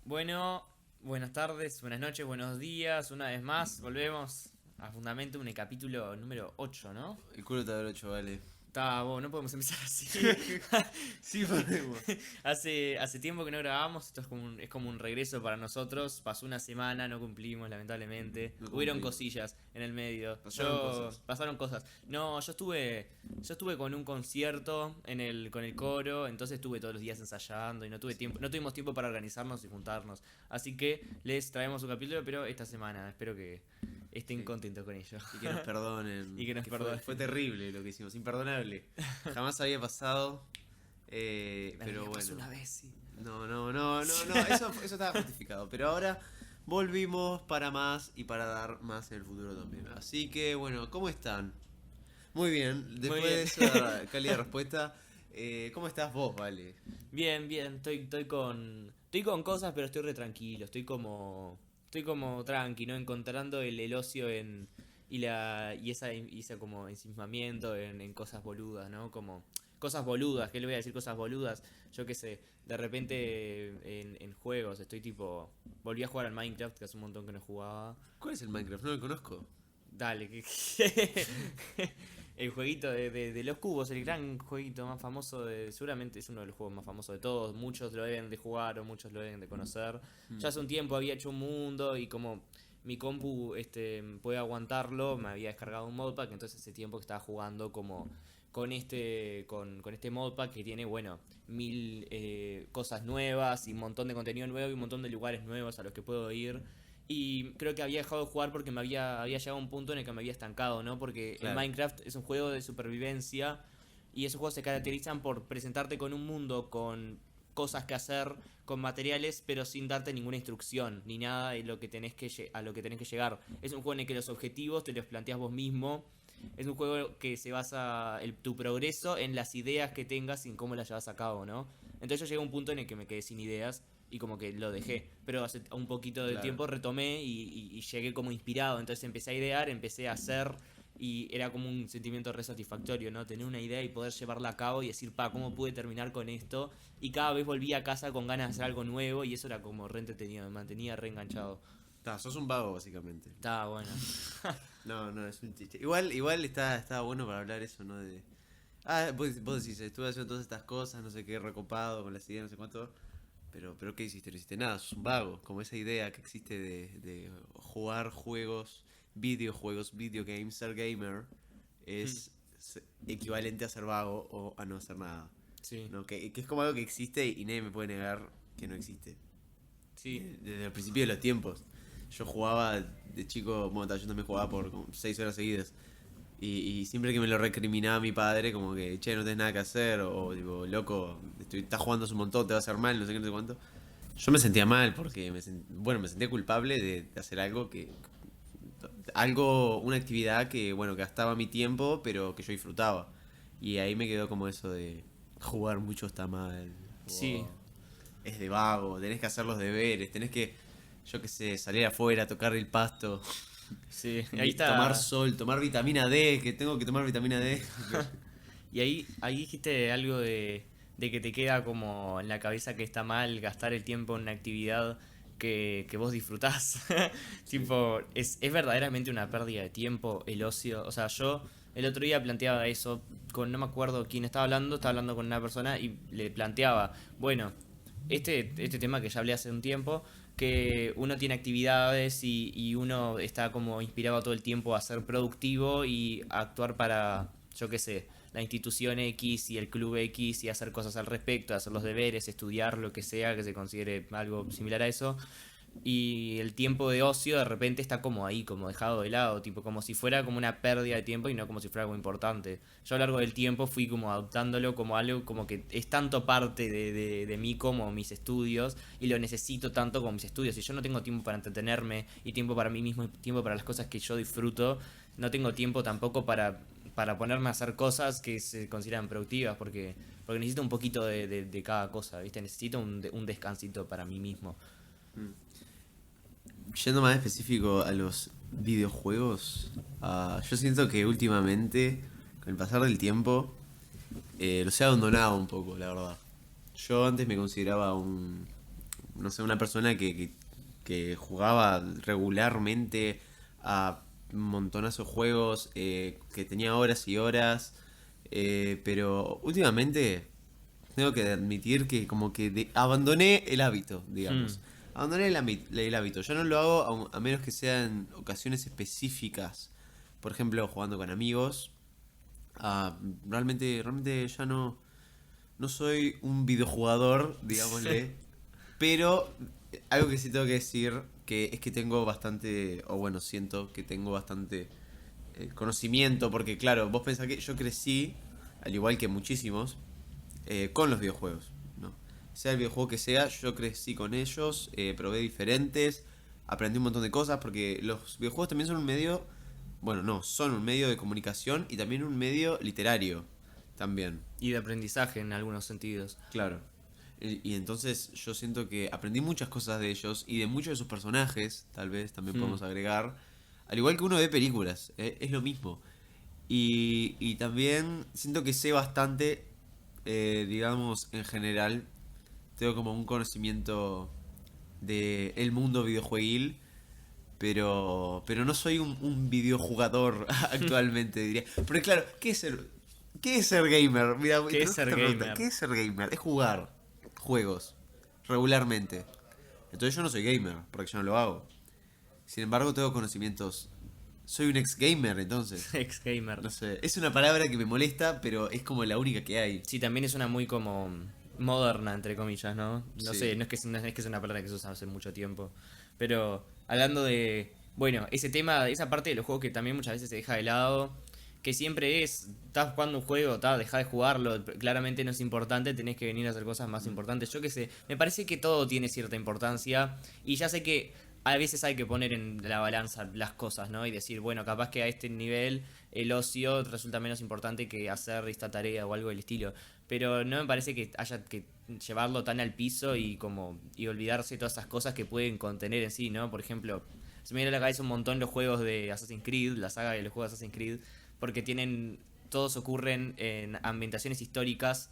Bueno, buenas tardes, buenas noches, buenos días. Una vez más, volvemos a Fundamento, un capítulo número 8, ¿no? El culo te abrocho, vale. Está, bueno, no podemos empezar así. Sí, podemos. Hace tiempo que no grabamos, esto es como un regreso para nosotros. Pasó una semana, no cumplimos, lamentablemente. No Hubieron cumplimos. cosillas en el medio. Pasaron cosas. Pasaron cosas. No, yo estuve con un concierto con el coro, entonces estuve todos los días ensayando y no tuvimos tiempo para organizarnos y juntarnos. Así que les traemos un capítulo, pero esta semana. Espero que estén Sí. contentos con ello. Y que nos perdonen. Y que nos Que perdonen. fue terrible lo que hicimos, imperdonable. Jamás había pasado. La Pero vida pasó bueno. una vez, sí. No. Eso estaba justificado. Pero ahora volvimos para más y para dar más en el futuro también. Así que bueno, ¿cómo están? Muy bien. Muy Después bien. de esa cálida respuesta, ¿cómo estás vos, vale? Bien, bien, estoy con cosas, pero estoy re tranquilo, estoy como tranqui, ¿no? Encontrando el ocio y esa como ensimismamiento en cosas boludas, ¿no? Como cosas boludas, ¿qué le voy a decir? Cosas boludas, yo qué sé, de repente en juegos volví a jugar al Minecraft, que hace un montón que no jugaba. ¿Cuál es el Minecraft? No lo conozco. Dale, el jueguito de los cubos, el gran jueguito más famoso seguramente es uno de los juegos más famosos de todos. Muchos lo deben de jugar o muchos lo deben de conocer. Ya hace un tiempo había hecho un mundo y como mi compu puede aguantarlo, me había descargado un modpack, entonces hace tiempo que estaba jugando como con este modpack que tiene, bueno, mil cosas nuevas y un montón de contenido nuevo y un montón de lugares nuevos a los que puedo ir. Y creo que había dejado de jugar porque había llegado a un punto en el que me había estancado, ¿no? Porque el Claro. Minecraft es un juego de supervivencia y esos juegos se caracterizan por presentarte con un mundo, con cosas que hacer, con materiales, pero sin darte ninguna instrucción, ni nada de lo que a lo que tenés que llegar. Es un juego en el que los objetivos te los planteas vos mismo. Es un juego que se basa tu progreso en las ideas que tengas y en cómo las llevas a cabo, ¿no? Entonces yo llegué a un punto en el que me quedé sin ideas y como que lo dejé. Pero hace un poquito de Claro. tiempo retomé y llegué como inspirado. Entonces empecé a idear, empecé a hacer y era como un sentimiento re satisfactorio, ¿no? Tener una idea y poder llevarla a cabo y decir, ¿cómo pude terminar con esto? Y cada vez volví a casa con ganas de hacer algo nuevo y eso era como re entretenido, me mantenía re enganchado. Sos un vago, básicamente. Estaba bueno. No, es un chiste. Igual está bueno para hablar eso, ¿no? Vos decís, estuve haciendo todas estas cosas, no sé qué, recopado, con las ideas, no sé cuánto. Pero ¿qué hiciste? No hiciste nada, sos un vago. Como esa idea que existe de jugar juegos, videojuegos, videogames, ser gamer, es equivalente a ser vago o a no hacer nada. Sí, ¿No? Que es como algo que existe y nadie me puede negar que no existe. sí. Desde el principio de los tiempos. Yo jugaba de chico, bueno, yo también jugaba por como 6 horas seguidas. Y siempre que me lo recriminaba mi padre, como que, che, no tenés nada que hacer, o tipo, loco, estás jugando hace un montón, te va a hacer mal, no sé qué, no sé cuánto. Yo me sentía mal porque, me sentía culpable de hacer una actividad que, bueno, que gastaba mi tiempo, pero que yo disfrutaba. Y ahí me quedó como eso de jugar mucho está mal, Sí, o es de vago, tenés que hacer los deberes, tenés que, yo qué sé, salir afuera, tocar el pasto, sí. Ahí tomar está. sol, tomar vitamina D, que tengo que tomar vitamina D. Y ahí dijiste algo de que te queda como en la cabeza que está mal gastar el tiempo en una actividad que vos disfrutás. Sí. Tipo, es verdaderamente una pérdida de tiempo el ocio. O sea, yo el otro día planteaba eso no me acuerdo quién estaba hablando con una persona y le planteaba, bueno, este tema que ya hablé hace un tiempo, que uno tiene actividades y uno está como inspirado todo el tiempo a ser productivo y a actuar para, yo qué sé, la institución X y el club X y hacer cosas al respecto, hacer los deberes, estudiar lo que sea que se considere algo similar a eso. Y el tiempo de ocio de repente está como ahí, como dejado de lado, tipo como si fuera como una pérdida de tiempo y no como si fuera algo importante. Yo a lo largo del tiempo fui como adoptándolo como algo como que es tanto parte de mí como mis estudios y lo necesito tanto como mis estudios. Si yo no tengo tiempo para entretenerme y tiempo para mí mismo y tiempo para las cosas que yo disfruto, no tengo tiempo tampoco para ponerme a hacer cosas que se consideran productivas porque necesito un poquito de cada cosa, ¿viste? Necesito un descansito para mí mismo. Yendo más específico a los videojuegos, yo siento que últimamente, con el pasar del tiempo, los he abandonado un poco, la verdad. Yo antes me consideraba no sé, una persona que jugaba regularmente a un montonazo de juegos, que tenía horas y horas, pero últimamente tengo que admitir que como que abandoné el hábito, Hmm. digamos. Abandoné el hábito. Yo no lo hago a menos que sean ocasiones específicas. Por ejemplo, jugando con amigos. Realmente ya no soy un videojugador, digámosle. Pero algo que sí tengo que decir que es que tengo bastante, o bueno, siento que tengo bastante conocimiento, porque claro, vos pensás que yo crecí, al igual que muchísimos, con los videojuegos, ¿no? Sea el videojuego que sea, yo crecí con ellos, probé diferentes, aprendí un montón de cosas, porque los videojuegos también son un medio, bueno, no, son un medio de comunicación y también un medio literario, también. Y de aprendizaje en algunos sentidos. Claro. Y entonces yo siento que aprendí muchas cosas de ellos y de muchos de sus personajes, tal vez también Hmm. podemos agregar. Al igual que uno ve películas, es lo mismo. Y también siento que sé bastante, digamos, en general. Tengo como un conocimiento de el mundo videojueguil, pero no soy un videojugador actualmente, diría. Porque claro, qué es ser gamer? Mira, ¿Qué te es hago ser esta pregunta, gamer? ¿qué es ser gamer? Es jugar juegos regularmente. Entonces yo no soy gamer, porque yo no lo hago. Sin embargo, tengo conocimientos. Soy un ex gamer, entonces. Ex gamer. No sé, es una palabra que me molesta, pero es como la única que hay. Sí, también es una muy como moderna, entre comillas, ¿no? No sé, Sí. no es que sea una palabra que se usa hace mucho tiempo. Pero hablando de, bueno, ese tema, esa parte de los juegos que también muchas veces se deja de lado, que siempre es, estás jugando un juego, deja de jugarlo, claramente no es importante, tenés que venir a hacer cosas más importantes. Yo qué sé, me parece que todo tiene cierta importancia y ya sé que a veces hay que poner en la balanza las cosas, ¿no? Y decir, bueno, capaz que a este nivel el ocio resulta menos importante que hacer esta tarea o algo del estilo. Pero no me parece que haya que llevarlo tan al piso y como y olvidarse todas esas cosas que pueden contener en sí, ¿no? Por ejemplo, se me viene a la cabeza un montón los juegos de Assassin's Creed, la saga de los juegos de Assassin's Creed, porque tienen todos ocurren en ambientaciones históricas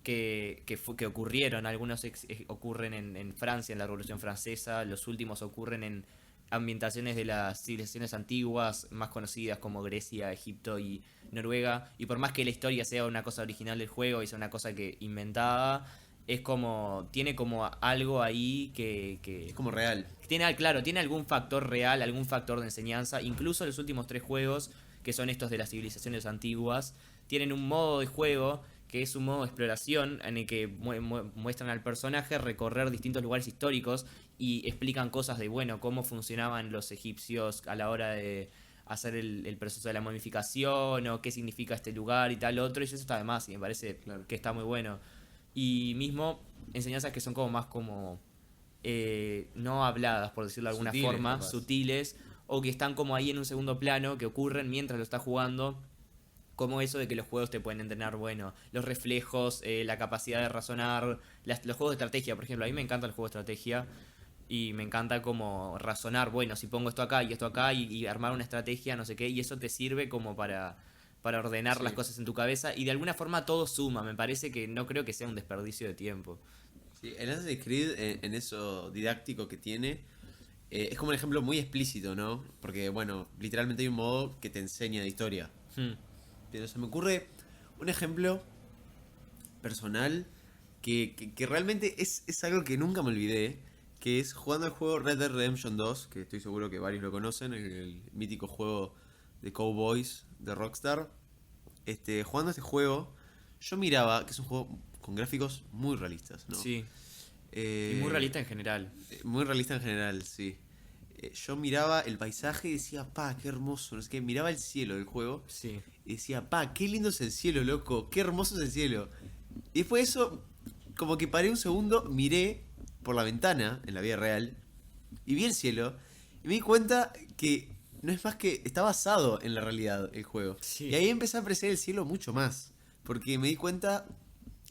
que ocurrieron. Algunos ocurren en Francia, en la Revolución Francesa, los últimos ocurren en ambientaciones de las civilizaciones antiguas, más conocidas como Grecia, Egipto y Noruega. Y por más que la historia sea una cosa original del juego y sea una cosa que inventada, es como. Tiene como algo ahí Es como real. tiene, claro, tiene algún factor real, algún factor de enseñanza. Incluso los últimos tres juegos, que son estos de las civilizaciones antiguas, tienen un modo de juego que es un modo de exploración en el que muestran al personaje recorrer distintos lugares históricos y explican cosas de, bueno, cómo funcionaban los egipcios a la hora de hacer el proceso de la momificación o qué significa este lugar y tal otro. Y eso está de más y me parece Claro. que está muy bueno. Y mismo enseñanzas que son como más como no habladas, por decirlo de alguna Sutiles, forma, capaz. sutiles, o que están como ahí en un segundo plano, que ocurren mientras lo estás jugando, como eso de que los juegos te pueden entrenar, bueno, los reflejos, la capacidad de razonar, los juegos de estrategia, por ejemplo, a mí me encanta el juego de estrategia y me encanta como razonar, bueno, si pongo esto acá y armar una estrategia, no sé qué, y eso te sirve como para ordenar las Sí. cosas en tu cabeza y de alguna forma todo suma, me parece que no creo que sea un desperdicio de tiempo. Sí, el Assassin's Creed, en eso didáctico que tiene, es como un ejemplo muy explícito, ¿no? Porque, bueno, literalmente hay un modo que te enseña de historia. Hmm. Pero se me ocurre un ejemplo personal que realmente es algo que nunca me olvidé, que es jugando el juego Red Dead Redemption 2, que estoy seguro que varios lo conocen, el mítico juego de Cowboys de Rockstar. Jugando este juego, yo miraba que es un juego con gráficos muy realistas, ¿no? Sí, y muy Eh, realista en general. Muy realista en general, sí. Yo miraba el paisaje y decía, pa, qué hermoso, no sé qué. Miraba el cielo del juego Sí. y decía, pa, qué lindo es el cielo, loco, qué hermoso es el cielo. Y después de eso, como que paré un segundo, miré por la ventana, en la vida real, y vi el cielo, y me di cuenta que no es más que está basado en la realidad el juego. Y Sí. ahí empecé a apreciar el cielo mucho más, porque me di cuenta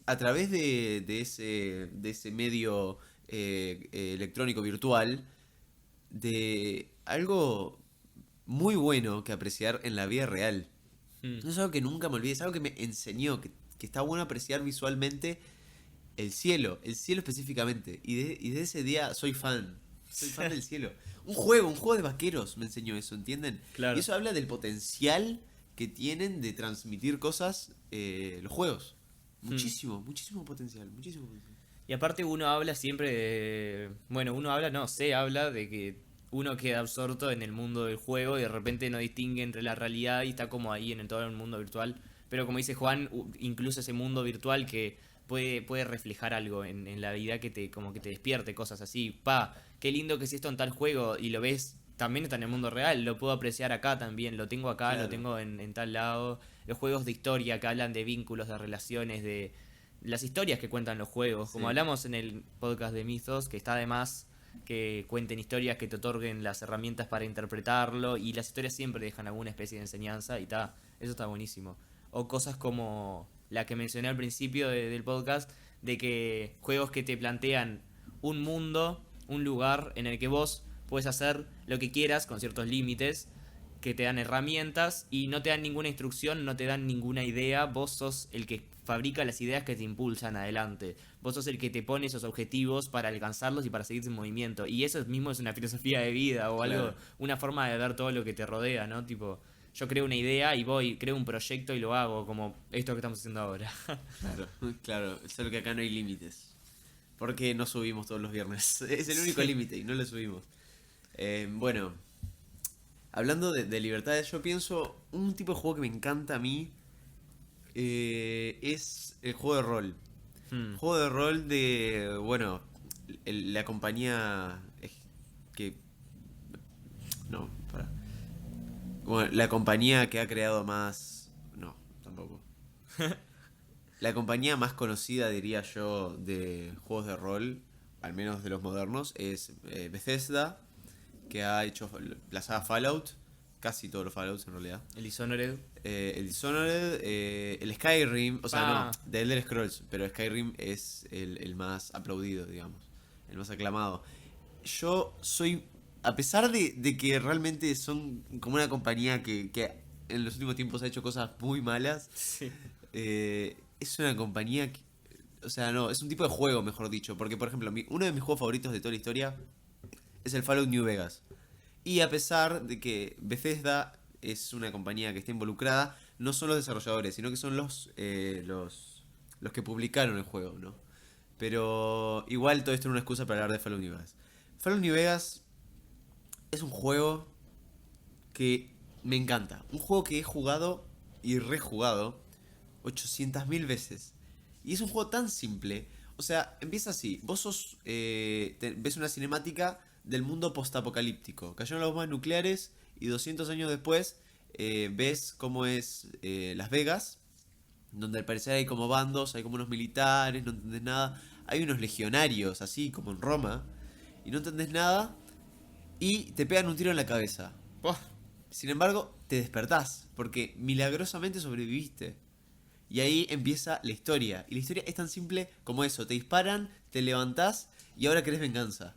a través de ese medio electrónico virtual, de algo muy bueno que apreciar en la vida real. Mm. No es algo que nunca me olvide, es algo que me enseñó, que está bueno apreciar visualmente el cielo específicamente. Y de ese día soy fan del cielo. Un juego de vaqueros me enseñó eso, ¿entienden? Claro. Y eso habla del potencial que tienen de transmitir cosas los juegos. Muchísimo, muchísimo potencial, muchísimo potencial. Y aparte uno habla siempre de... Bueno, uno habla, no, se habla de que uno queda absorto en el mundo del juego y de repente no distingue entre la realidad y está como ahí en todo el mundo virtual. Pero como dice Juan, incluso ese mundo virtual que puede reflejar algo en la vida que te, como que te despierte cosas así. Pa, qué lindo que es esto en tal juego y lo ves, también está en el mundo real, lo puedo apreciar acá también, lo tengo acá, Claro. lo tengo en tal lado. Los juegos de historia que hablan de vínculos, de relaciones, de las historias que cuentan los juegos. Como Sí. hablamos en el podcast de Mythos, que está de más que cuenten historias que te otorguen las herramientas para interpretarlo y las historias siempre dejan alguna especie de enseñanza y está, eso está buenísimo. O cosas como la que mencioné al principio del podcast, de que juegos que te plantean un mundo, un lugar en el que vos puedes hacer lo que quieras con ciertos límites, que te dan herramientas y no te dan ninguna instrucción, no te dan ninguna idea, vos sos el que fabrica las ideas que te impulsan adelante, vos sos el que te pone esos objetivos para alcanzarlos y para seguir en movimiento, y eso mismo es una filosofía de vida o algo, Claro. una forma de ver todo lo que te rodea, ¿no? Tipo, yo creo una idea y voy, creo un proyecto y lo hago, como esto que estamos haciendo ahora. Claro, claro. Solo que acá no hay límites. Porque no subimos todos los viernes. Es el único límite y no lo subimos. Bueno, hablando de libertades, yo pienso un tipo de juego que me encanta a mí es el juego de rol. Hmm. Juego de rol de, bueno, la compañía que... No, para. Bueno, la compañía que ha creado más... No, tampoco. La compañía más conocida, diría yo, de juegos de rol, al menos de los modernos, es Bethesda, que ha hecho la saga Fallout, casi todos los Fallouts en realidad. El Dishonored. El Dishonored, el Skyrim, o sea, no, Ah. de Elder Scrolls, pero Skyrim es el más aplaudido, digamos, el más aclamado. Yo soy, a pesar de que realmente son como una compañía que en los últimos tiempos ha hecho cosas muy malas, Sí. es una compañía que, o sea, no, es un tipo de juego, mejor dicho, porque por ejemplo, uno de mis juegos favoritos de toda la historia es el Fallout New Vegas. Y a pesar de que Bethesda es una compañía que está involucrada, no son los desarrolladores, sino que son los que publicaron el juego, ¿no? Pero igual todo esto es una excusa para hablar de Fallout New Vegas. Fallout New Vegas es un juego que me encanta. Un juego que he jugado y rejugado 800.000 veces. Y es un juego tan simple. O sea, empieza así. Vos ves una cinemática del mundo postapocalíptico. Cayeron las bombas nucleares y 200 años después ves cómo es Las Vegas, donde al parecer hay como bandos, hay como unos militares, no entendés nada. Hay unos legionarios, así como en Roma, y no entendés nada, y te pegan un tiro en la cabeza. Buah. Sin embargo, te despertás, porque milagrosamente sobreviviste. Y ahí empieza la historia. Y la historia es tan simple como eso. Te disparan, te levantás y ahora querés venganza.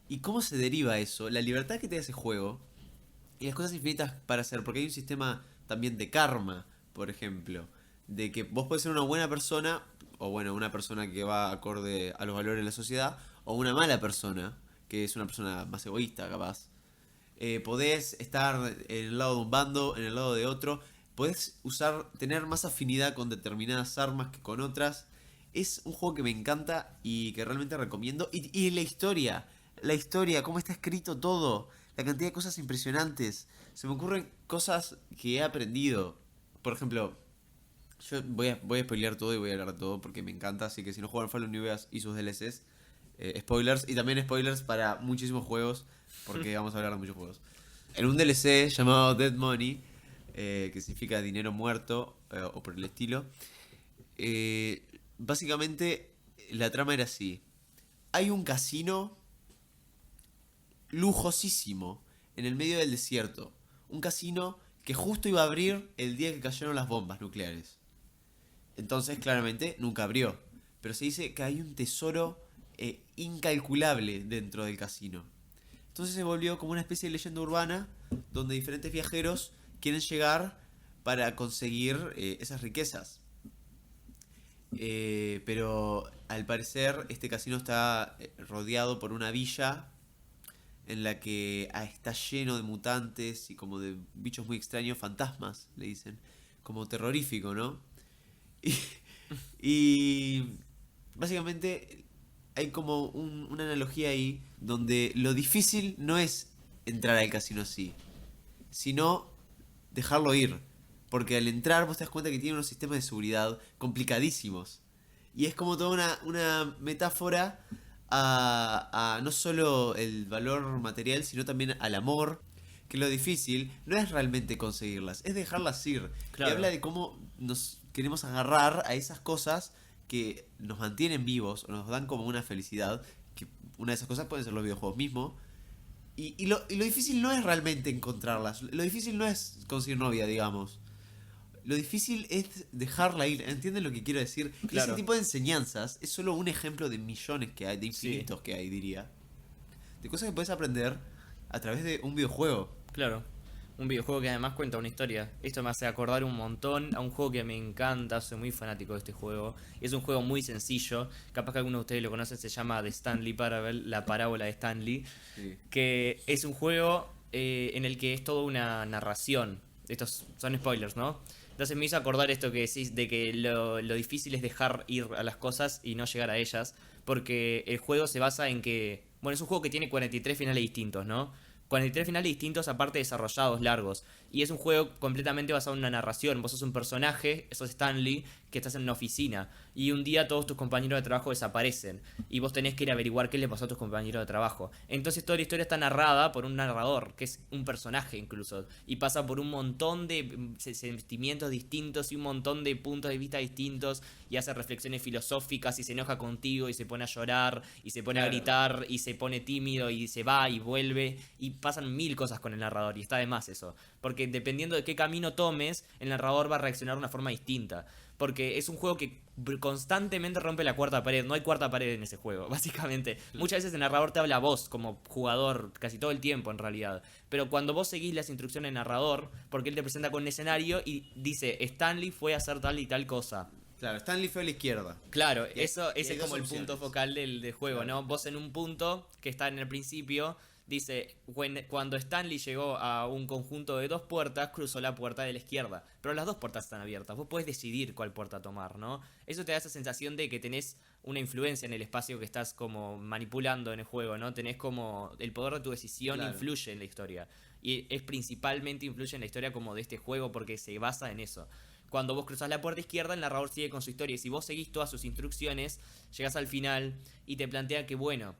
¿Y cómo se deriva eso? La libertad que te da ese juego y las cosas infinitas para hacer. Porque hay un sistema también de karma, por ejemplo. De que vos podés ser una buena persona, o bueno, una persona que va acorde a los valores de la sociedad, o una mala persona, que es una persona más egoísta, capaz. Podés estar en el lado de un bando, en el lado de otro. Podés tener más afinidad con determinadas armas que con otras. Es un juego que me encanta y que realmente recomiendo. Y la historia, cómo está escrito todo, la cantidad de cosas impresionantes. Se me ocurren cosas que he aprendido. Por ejemplo, yo voy a spoilear todo y voy a hablar de todo porque me encanta. Así que si no juegan Fallout New Vegas y sus DLCs, spoilers. Y también spoilers para muchísimos juegos, porque vamos a hablar de muchos juegos. En un DLC llamado Dead Money, que significa dinero muerto, o por el estilo, básicamente la trama era así. Hay un casino lujosísimo en el medio del desierto. Un casino que justo iba a abrir el día que cayeron las bombas nucleares. Entonces, claramente, nunca abrió. Pero se dice que hay un tesoro incalculable dentro del casino. Entonces se volvió como una especie de leyenda urbana donde diferentes viajeros quieren llegar para conseguir esas riquezas. Pero al parecer este casino está rodeado por una villa en la que está lleno de mutantes y como de bichos muy extraños, fantasmas, le dicen. Como terrorífico, ¿no? Y, y básicamente hay como una analogía ahí donde lo difícil no es entrar al casino así, sino dejarlo ir. Porque al entrar vos te das cuenta que tiene unos sistemas de seguridad complicadísimos. Y es como toda una metáfora a no solo el valor material, sino también al amor. Que lo difícil no es realmente conseguirlas, es dejarlas ir. Y Claro, habla de cómo nos queremos agarrar a esas cosas que nos mantienen vivos o nos dan como una felicidad. Que una de esas cosas pueden ser los videojuegos mismos. Y lo difícil no es realmente encontrarlas. Lo difícil no es conseguir novia, digamos. Lo difícil es dejarla ir. ¿Entienden lo que quiero decir? Y ese claro, tipo de enseñanzas es solo un ejemplo de millones que hay, de sí, infinitos que hay, diría. De cosas que puedes aprender a través de un videojuego. claro. Un videojuego que además cuenta una historia. Esto me hace acordar un montón a un juego que me encanta, soy muy fanático de este juego. Es un juego muy sencillo, capaz que algunos de ustedes lo conocen, se llama The Stanley Parable, la parábola de Stanley, Sí. que es un juego en el que es toda una narración. Estos son spoilers, ¿no? Entonces me hizo acordar esto que decís de que lo difícil es dejar ir a las cosas y no llegar a ellas, porque el juego se basa en que, bueno, es un juego que tiene 43 finales distintos, ¿no? 43 finales distintos aparte desarrollados, largos. Y es un juego completamente basado en una narración. Vos sos un personaje, sos Stanley, que estás en una oficina. Y un día todos tus compañeros de trabajo desaparecen. Y vos tenés que ir a averiguar qué le pasó a tus compañeros de trabajo. Entonces toda la historia está narrada por un narrador, que es un personaje incluso. Y pasa por un montón de sentimientos distintos y un montón de puntos de vista distintos. Y hace reflexiones filosóficas y se enoja contigo y se pone a llorar y se pone a Claro. gritar y se pone tímido y se va y vuelve. Y pasan mil cosas con el narrador y está de más eso. Porque dependiendo de qué camino tomes, el narrador va a reaccionar de una forma distinta. Porque es un juego que constantemente rompe la cuarta pared. No hay cuarta pared en ese juego, básicamente. Muchas veces el narrador te habla a vos como jugador, casi todo el tiempo en realidad. Pero cuando vos seguís las instrucciones del narrador, porque él te presenta con un escenario y dice, Stanley fue a hacer tal y tal cosa. Claro, Stanley fue a la izquierda. Claro, Y hay, eso y ese hay es dos como el punto opciones. focal del juego, Claro. ¿no? Vos en un punto que está en el principio, dice, cuando Stanley llegó a un conjunto de dos puertas, cruzó la puerta de la izquierda. Pero las dos puertas están abiertas, vos podés decidir cuál puerta tomar, ¿no? Eso te da esa sensación de que tenés una influencia en el espacio que estás como manipulando en el juego, ¿no? Tenés como el poder de tu decisión Claro. influye en la historia. Y es principalmente influye en la historia como de este juego porque se basa en eso. Cuando vos cruzás la puerta izquierda, el narrador sigue con su historia. Y si vos seguís todas sus instrucciones, llegás al final y te plantea que, bueno,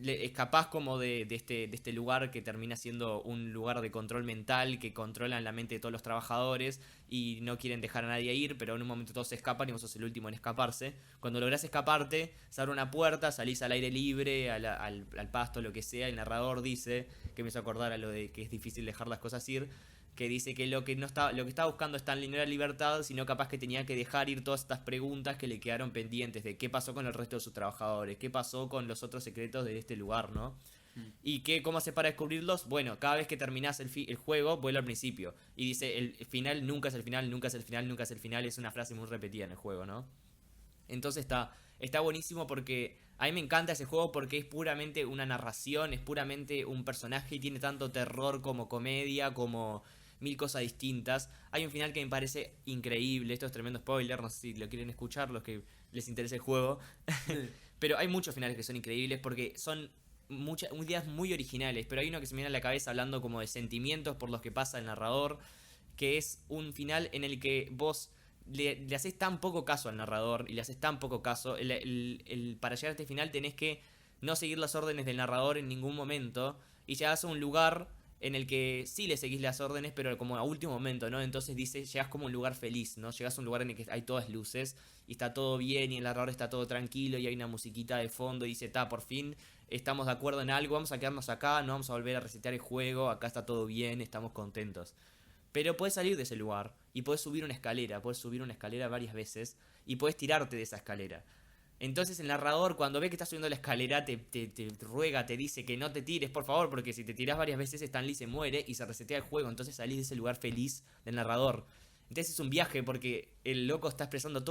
escapás como de este lugar que termina siendo un lugar de control mental, que controlan la mente de todos los trabajadores y no quieren dejar a nadie ir, pero en un momento todos se escapan y vos sos el último en escaparse. Cuando lográs escaparte, se abre una puerta, salís al aire libre, al pasto, lo que sea. El narrador dice, que me hizo acordar a lo de que es difícil dejar las cosas ir, que dice que lo que no estaba, lo que estaba buscando Stanley no era libertad, sino capaz que tenía que dejar ir todas estas preguntas que le quedaron pendientes de qué pasó con el resto de sus trabajadores, qué pasó con los otros secretos de este lugar, ¿no? ¿Y qué, cómo hace para descubrirlos? Bueno, cada vez que terminás el juego, vuelve al principio. Y dice, el final nunca es el final, nunca es el final, nunca es el final. Es una frase muy repetida en el juego, ¿no? Entonces está buenísimo porque a mí me encanta ese juego porque es puramente una narración, es puramente un personaje y tiene tanto terror como comedia, como mil cosas distintas. Hay un final que me parece increíble, esto es tremendo spoiler, no sé si lo quieren escuchar los que les interesa el juego. Pero hay muchos finales que son increíbles porque son muchas ideas muy originales, pero hay uno que se me viene a la cabeza hablando como de sentimientos por los que pasa el narrador, que es un final en el que vos le haces tan poco caso al narrador y le haces tan poco caso, para llegar a este final tenés que no seguir las órdenes del narrador en ningún momento y llegás a un lugar en el que sí le seguís las órdenes, pero como a último momento, ¿no? Entonces dice, llegas como a un lugar feliz, ¿no? Llegas a un lugar en el que hay todas luces y está todo bien y el narrador está todo tranquilo y hay una musiquita de fondo y dice, por fin estamos de acuerdo en algo, vamos a quedarnos acá, no vamos a volver a resetear el juego, acá está todo bien, estamos contentos. Pero puedes salir de ese lugar y puedes subir una escalera varias veces y puedes tirarte de esa escalera. Entonces el narrador cuando ve que estás subiendo la escalera te ruega, te dice que no te tires por favor, porque si te tiras varias veces Stanley se muere y se resetea el juego, entonces salís de ese lugar feliz del narrador. Entonces es un viaje porque el loco está expresando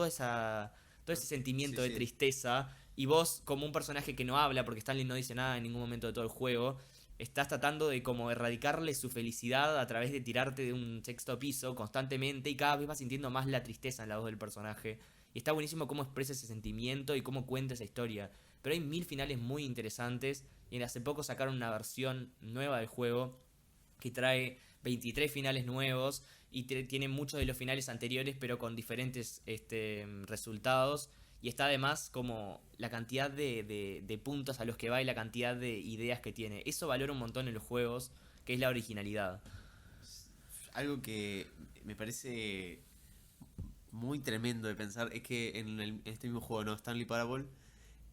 todo ese sentimiento Sí, de sí. tristeza. Y vos, como un personaje que no habla, porque Stanley no dice nada en ningún momento de todo el juego, estás tratando de como erradicarle su felicidad a través de tirarte de un sexto piso constantemente y cada vez vas sintiendo más la tristeza en la voz del personaje. Y está buenísimo cómo expresa ese sentimiento y cómo cuenta esa historia. Pero hay mil finales muy interesantes y hace poco sacaron una versión nueva del juego que trae 23 finales nuevos y tiene muchos de los finales anteriores pero con diferentes resultados. Y está además como la cantidad de puntos a los que va y la cantidad de ideas que tiene. Eso valora un montón en los juegos, que es la originalidad. Algo que me parece muy tremendo de pensar es que en este mismo juego, ¿no? Stanley Parable,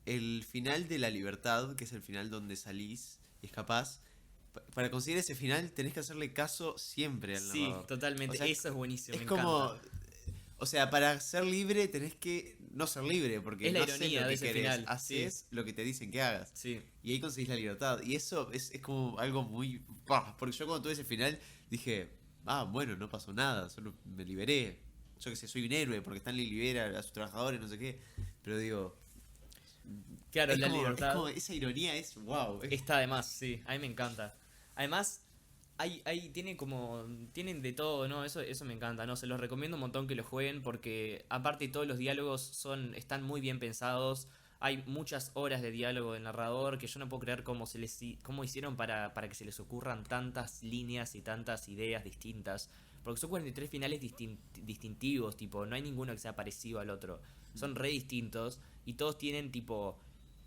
el final de la libertad, que es el final donde salís y escapás, para conseguir ese final tenés que hacerle caso siempre al Sí, narrador. O totalmente. sea, Eso es buenísimo, es me como... encanta. O sea, para ser libre tenés que no ser libre, porque Es la no haces ironía lo de que ese querés, final. Sí, haces lo que te dicen que hagas. sí. Y ahí conseguís la libertad. Y eso es como algo muy... ¡Pah! Porque yo cuando tuve ese final dije, bueno, no pasó nada, solo me liberé. Yo que sé, soy un héroe porque Stanley libera a sus trabajadores, no sé qué. Pero digo, Claro, la es como libertad esa ironía es wow. está además, sí. A mí me encanta. Además, tiene como, tienen de todo, ¿no? Eso me encanta, ¿no? Se los recomiendo un montón que lo jueguen porque aparte todos los diálogos están muy bien pensados. Hay muchas horas de diálogo del narrador que yo no puedo creer cómo hicieron para que se les ocurran tantas líneas y tantas ideas distintas. Porque son 43 finales distintivos, tipo, no hay ninguno que sea parecido al otro. Son re distintos y todos tienen tipo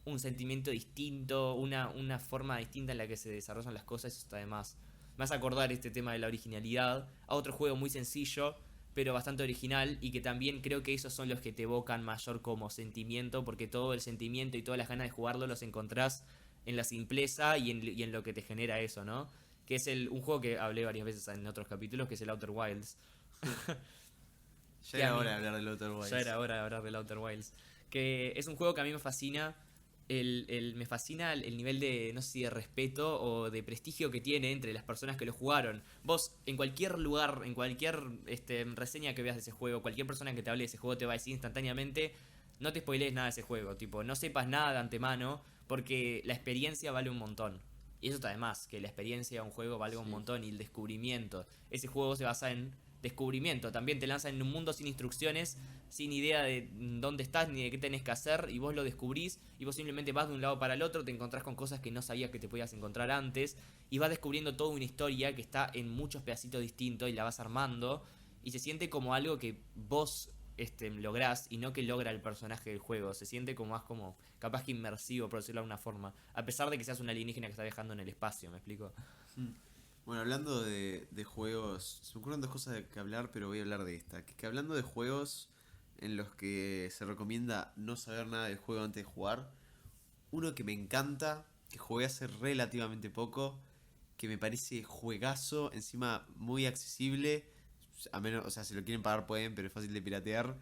un sentimiento distinto, una forma distinta en la que se desarrollan las cosas, eso está de más. Me hace acordar este tema de la originalidad a otro juego muy sencillo, pero bastante original y que también creo que esos son los que te evocan mayor como sentimiento, porque todo el sentimiento y todas las ganas de jugarlo los encontrás en la simpleza y en lo que te genera eso, ¿no? Que es un juego que hablé varias veces en otros capítulos, que es el Outer Wilds. Ya Que a era mí hora de hablar del Outer ya Wilds. era hora de hablar del Outer Wilds. Que es un juego que a mí me fascina. Me fascina el nivel de, no sé si de respeto o de prestigio que tiene entre las personas que lo jugaron. Vos, en cualquier lugar, en cualquier reseña que veas de ese juego, cualquier persona que te hable de ese juego te va a decir instantáneamente, no te spoilees nada de ese juego, tipo, no sepas nada de antemano, porque la experiencia vale un montón. Y eso está de más, que la experiencia de un juego valga un Sí. montón y el descubrimiento. Ese juego se basa en descubrimiento. También te lanzan en un mundo sin instrucciones, sin idea de dónde estás ni de qué tenés que hacer, y vos lo descubrís, y vos simplemente vas de un lado para el otro, te encontrás con cosas que no sabías que te podías encontrar antes, y vas descubriendo toda una historia que está en muchos pedacitos distintos y la vas armando, y se siente como algo que vos lográs y no que logra el personaje del juego. Se siente como más como capaz que inmersivo, por decirlo de alguna forma. A pesar de que seas un alienígena que está viajando en el espacio, ¿me explico? Mm. Bueno, hablando de juegos, se me ocurren dos cosas de que hablar, pero voy a hablar de esta. Que hablando de juegos en los que se recomienda no saber nada del juego antes de jugar, uno que me encanta, que jugué hace relativamente poco, que me parece juegazo, encima muy accesible, a menos, o sea, si lo quieren pagar pueden, pero es fácil de piratear.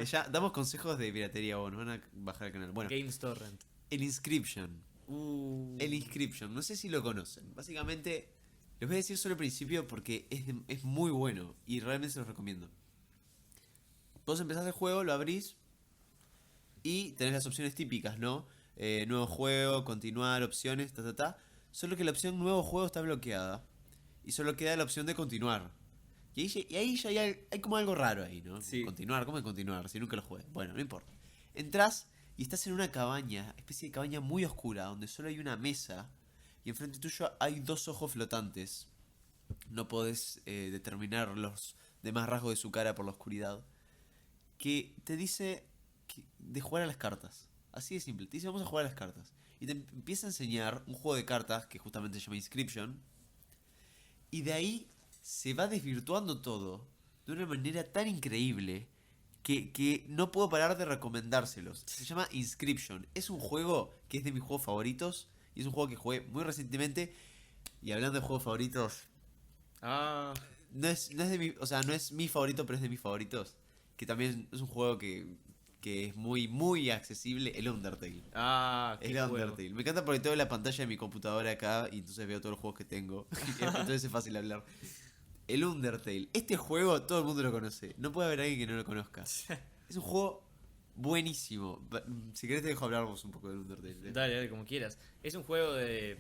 Ya damos consejos de piratería, vos, nos van a bajar el canal. Bueno, Games Torrent. el Inscription. Uh, El Inscription, no sé si lo conocen. Básicamente, les voy a decir solo el principio porque es muy bueno y realmente se los recomiendo. Vos empezás el juego, lo abrís y tenés las opciones típicas, ¿no? Nuevo juego, continuar, opciones, ta, ta, ta. Solo que la opción nuevo juego está bloqueada y solo queda la opción de continuar. Y ahí ya hay como algo raro ahí, ¿no? sí. Continuar, ¿cómo es continuar? Si nunca lo jugué. Bueno, no importa. Entrás y estás en una cabaña, especie de cabaña muy oscura, donde solo hay una mesa y enfrente tuyo hay dos ojos flotantes. No podés determinar los demás rasgos de su cara por la oscuridad. Que te dice de jugar a las cartas. Así de simple. Te dice vamos a jugar a las cartas. Y te empieza a enseñar un juego de cartas que justamente se llama Inscription. Y de ahí se va desvirtuando todo de una manera tan increíble que no puedo parar de recomendárselos. Se llama Inscription. Es un juego que es de mis juegos favoritos. Y es un juego que jugué muy recientemente. Y hablando de juegos favoritos, Ah, no es de mi, o sea, no es mi favorito, pero es de mis favoritos. Que también es un juego que es muy, muy accesible. El Undertale. qué El juego. Undertale. Me encanta porque tengo la pantalla de mi computadora acá y entonces veo todos los juegos que tengo. Entonces es fácil hablar. El Undertale. Este juego todo el mundo lo conoce. No puede haber alguien que no lo conozca. Es un juego buenísimo. Si querés te dejo hablar vos un poco del Undertale. Dale, dale, como quieras. Es un juego de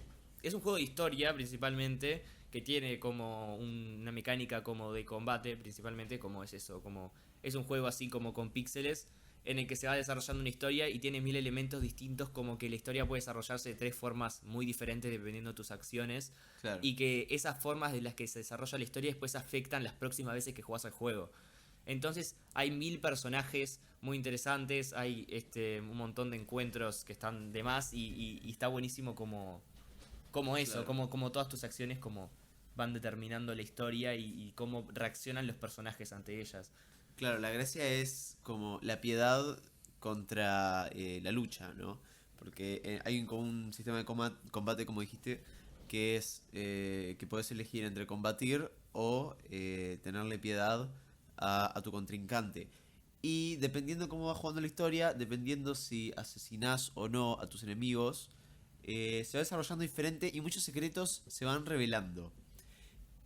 historia principalmente, que tiene como una mecánica como de combate principalmente, como es eso, como es un juego así como con píxeles en el que se va desarrollando una historia y tiene 1000 elementos distintos, como que la historia puede desarrollarse de 3 formas muy diferentes dependiendo de tus acciones, Claro. y que esas formas de las que se desarrolla la historia después afectan las próximas veces que jugás al juego. Entonces hay 1000 personajes muy interesantes, hay un montón de encuentros que están de más y está buenísimo como eso, Claro. como todas tus acciones como van determinando la historia y cómo reaccionan los personajes ante ellas. Claro, la gracia es como la piedad contra la lucha, ¿no? Porque hay como un sistema de combate, como dijiste, que es que puedes elegir entre combatir o tenerle piedad a tu contrincante. Y dependiendo cómo va jugando la historia, dependiendo si asesinás o no a tus enemigos, se va desarrollando diferente y muchos secretos se van revelando.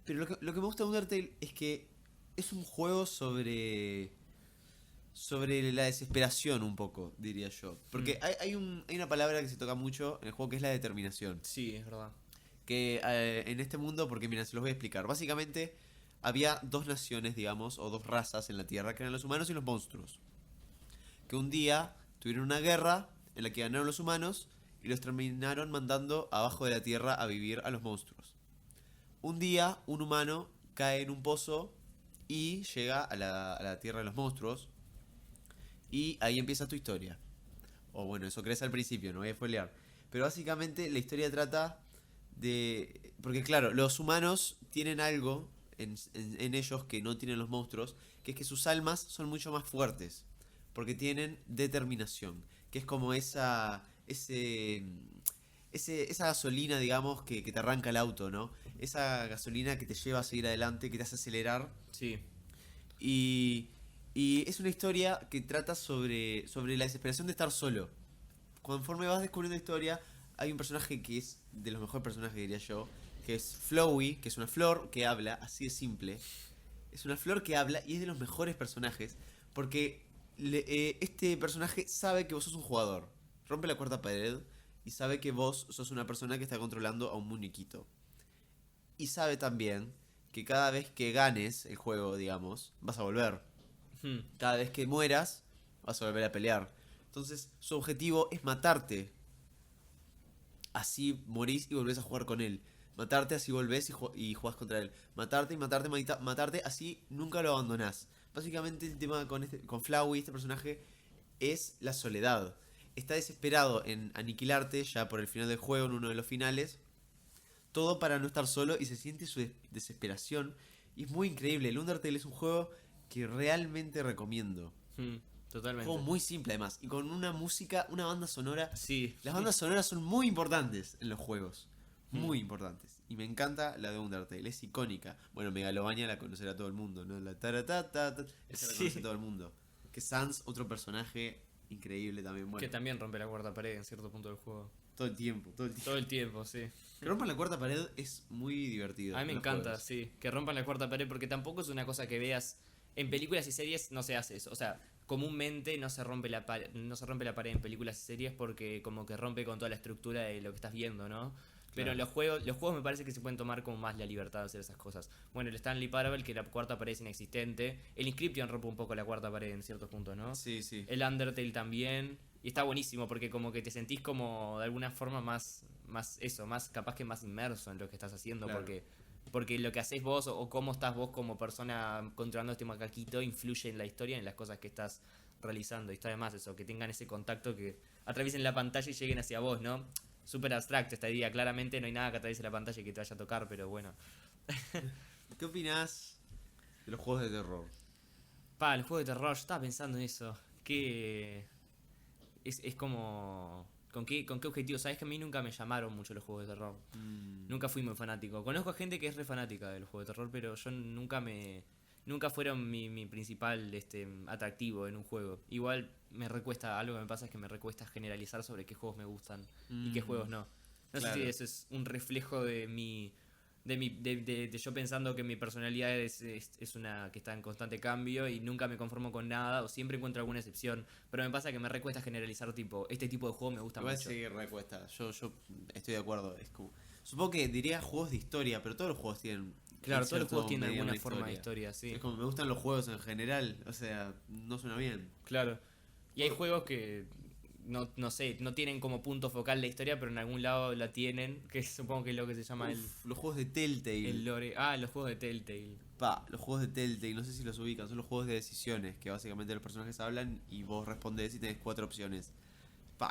Pero lo que me gusta de Undertale es que es un juego sobre la desesperación un poco, diría yo. Porque hay una palabra que se toca mucho en el juego que es la determinación. Sí, es verdad. Que en este mundo, porque mira, se los voy a explicar. Básicamente había dos naciones, digamos, o dos razas en la Tierra, que eran los humanos y los monstruos. Que un día tuvieron una guerra en la que ganaron los humanos y los terminaron mandando abajo de la Tierra a vivir a los monstruos. Un día un humano cae en un pozo y llega a la tierra de los monstruos y ahí empieza tu historia. O bueno, eso crees al principio, no voy a spoilear. Pero básicamente la historia trata de... Porque claro, los humanos tienen algo en ellos que no tienen los monstruos, que es que sus almas son mucho más fuertes. Porque tienen determinación, que es como esa gasolina, digamos, que te arranca el auto, ¿no? Esa gasolina que te lleva a seguir adelante, que te hace acelerar. Sí. Y, y es una historia que trata sobre la desesperación de estar solo. Conforme vas descubriendo la historia, hay un personaje que es de los mejores personajes, diría yo, que es Flowey, que es una flor que habla, así de simple. Es una flor que habla y es de los mejores personajes, porque este personaje sabe que vos sos un jugador. Rompe la cuarta pared y sabe que vos sos una persona que está controlando a un muñequito. Y sabe también que cada vez que ganes el juego, digamos, vas a volver. Hmm. Cada vez que mueras, vas a volver a pelear. Entonces, su objetivo es matarte. Así morís y volvés a jugar con él. Matarte, así volvés y jugás contra él. Matarte y matarte, matarte, así nunca lo abandonás. Básicamente el tema con Flowey, este personaje, es la soledad. Está desesperado en aniquilarte ya por el final del juego, en uno de los finales. Todo para no estar solo y se siente su desesperación. Y es muy increíble. El Undertale es un juego que realmente recomiendo. Hmm, Un totalmente. juego muy simple además. Y con una música, una banda sonora. Sí. Las bandas sonoras son muy importantes en los juegos. Hmm. Muy importantes. Y me encanta la de Undertale. Es icónica. Bueno, Megalovania la conocerá todo el mundo, ¿no? La taratata. Esa la Sí. conoce todo el mundo. Que Sans, otro personaje increíble también. Bueno, Que también rompe la cuarta pared en cierto punto del juego. todo el tiempo, todo el tiempo. Todo el tiempo, sí. Que rompan la cuarta pared es muy divertido. A mí me en los encanta, juegos. sí. Que rompan la cuarta pared porque tampoco es una cosa que veas. En películas y series no se hace eso. O sea, comúnmente no se rompe no se rompe la pared en películas y series porque como que rompe con toda la estructura de lo que estás viendo, ¿no? Pero Claro. en los juegos me parece que se pueden tomar como más la libertad de hacer esas cosas. Bueno, el Stanley Parable, que la cuarta pared es inexistente. El Inscription rompe un poco la cuarta pared en ciertos puntos, ¿no? Sí, sí. El Undertale también. Y está buenísimo porque como que te sentís como de alguna forma más eso, más capaz que más inmerso en lo que estás haciendo. Claro. Porque lo que haces vos o cómo estás vos como persona controlando este macaquito influye en la historia y en las cosas que estás realizando. Y está además eso, que tengan ese contacto, que atraviesen la pantalla y lleguen hacia vos, ¿no? Súper abstracto esta idea. Claramente no hay nada que atraviese la pantalla y que te vaya a tocar, pero bueno. ¿Qué opinás de los juegos de terror? El juego de terror, yo estaba pensando en eso. Que es como... con qué objetivo? Sabes que a mí nunca me llamaron mucho los juegos de terror. Nunca fui muy fanático. Conozco a gente que es re fanática de los juegos de terror, pero yo nunca fueron mi principal atractivo en un juego. Igual me recuesta, algo que me pasa es que me recuesta generalizar sobre qué juegos me gustan y qué juegos no. No sé Claro. si eso es un reflejo de de yo pensando que mi personalidad es una que está en constante cambio y nunca me conformo con nada o siempre encuentro alguna excepción. Pero me pasa que me recuesta generalizar tipo, este tipo de juego me gusta Igual mucho. sí, recuesta. Yo estoy de acuerdo. Es como. Supongo que diría juegos de historia, pero todos los juegos tienen. Claro, en todos los cierto juegos tienen medida alguna una forma de historia, sí. Es como me gustan los juegos en general. O sea, no suena bien. Claro. Y hay juegos que no sé, no tienen como punto focal la historia, pero en algún lado la tienen, que supongo que es lo que se llama Los juegos de Telltale. el lore. Ah, los juegos de Telltale. Los juegos de Telltale, no sé si los ubican, son los juegos de decisiones, que básicamente los personajes hablan y vos respondés y tenés 4 opciones.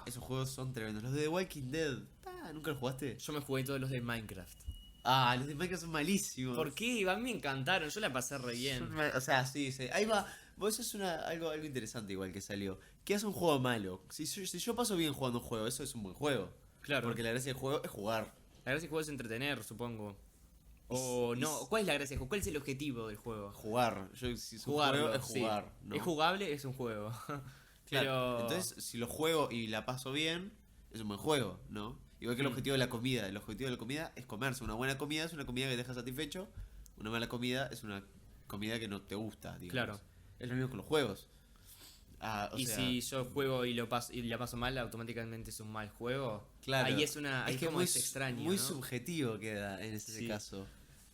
Esos juegos son tremendos. Los de The Walking Dead, ¿nunca los jugaste? Yo me jugué todos los de Minecraft. Los de Minecraft son malísimos. ¿Por qué? A mí me encantaron, yo la pasé re bien. O sea, sí, sí. Ahí va. Eso es algo interesante igual que salió. ¿Qué hace un juego malo? Si yo paso bien jugando un juego, eso es un buen juego. Claro. Porque la gracia del juego es jugar. La gracia del juego es entretener, supongo. O no, ¿cuál es la gracia del juego? ¿Cuál es el objetivo del juego? Jugar. Si es un Jugarlo, juego, es sí. jugar. ¿no? Es jugable, es un juego. Claro. Pero... Entonces, si lo juego y la paso bien, es un buen juego, ¿no? Igual que el objetivo de la comida. El objetivo de la comida es comerse. Una buena comida es una comida que te deja satisfecho. Una mala comida es una comida que no te gusta, digamos. Claro. Es lo mismo con los juegos. Y si yo juego y la paso mal, automáticamente es un mal juego. Claro. Ahí es una. Ahí es que como muy, es extraño. muy ¿no? subjetivo queda en ese Sí. caso.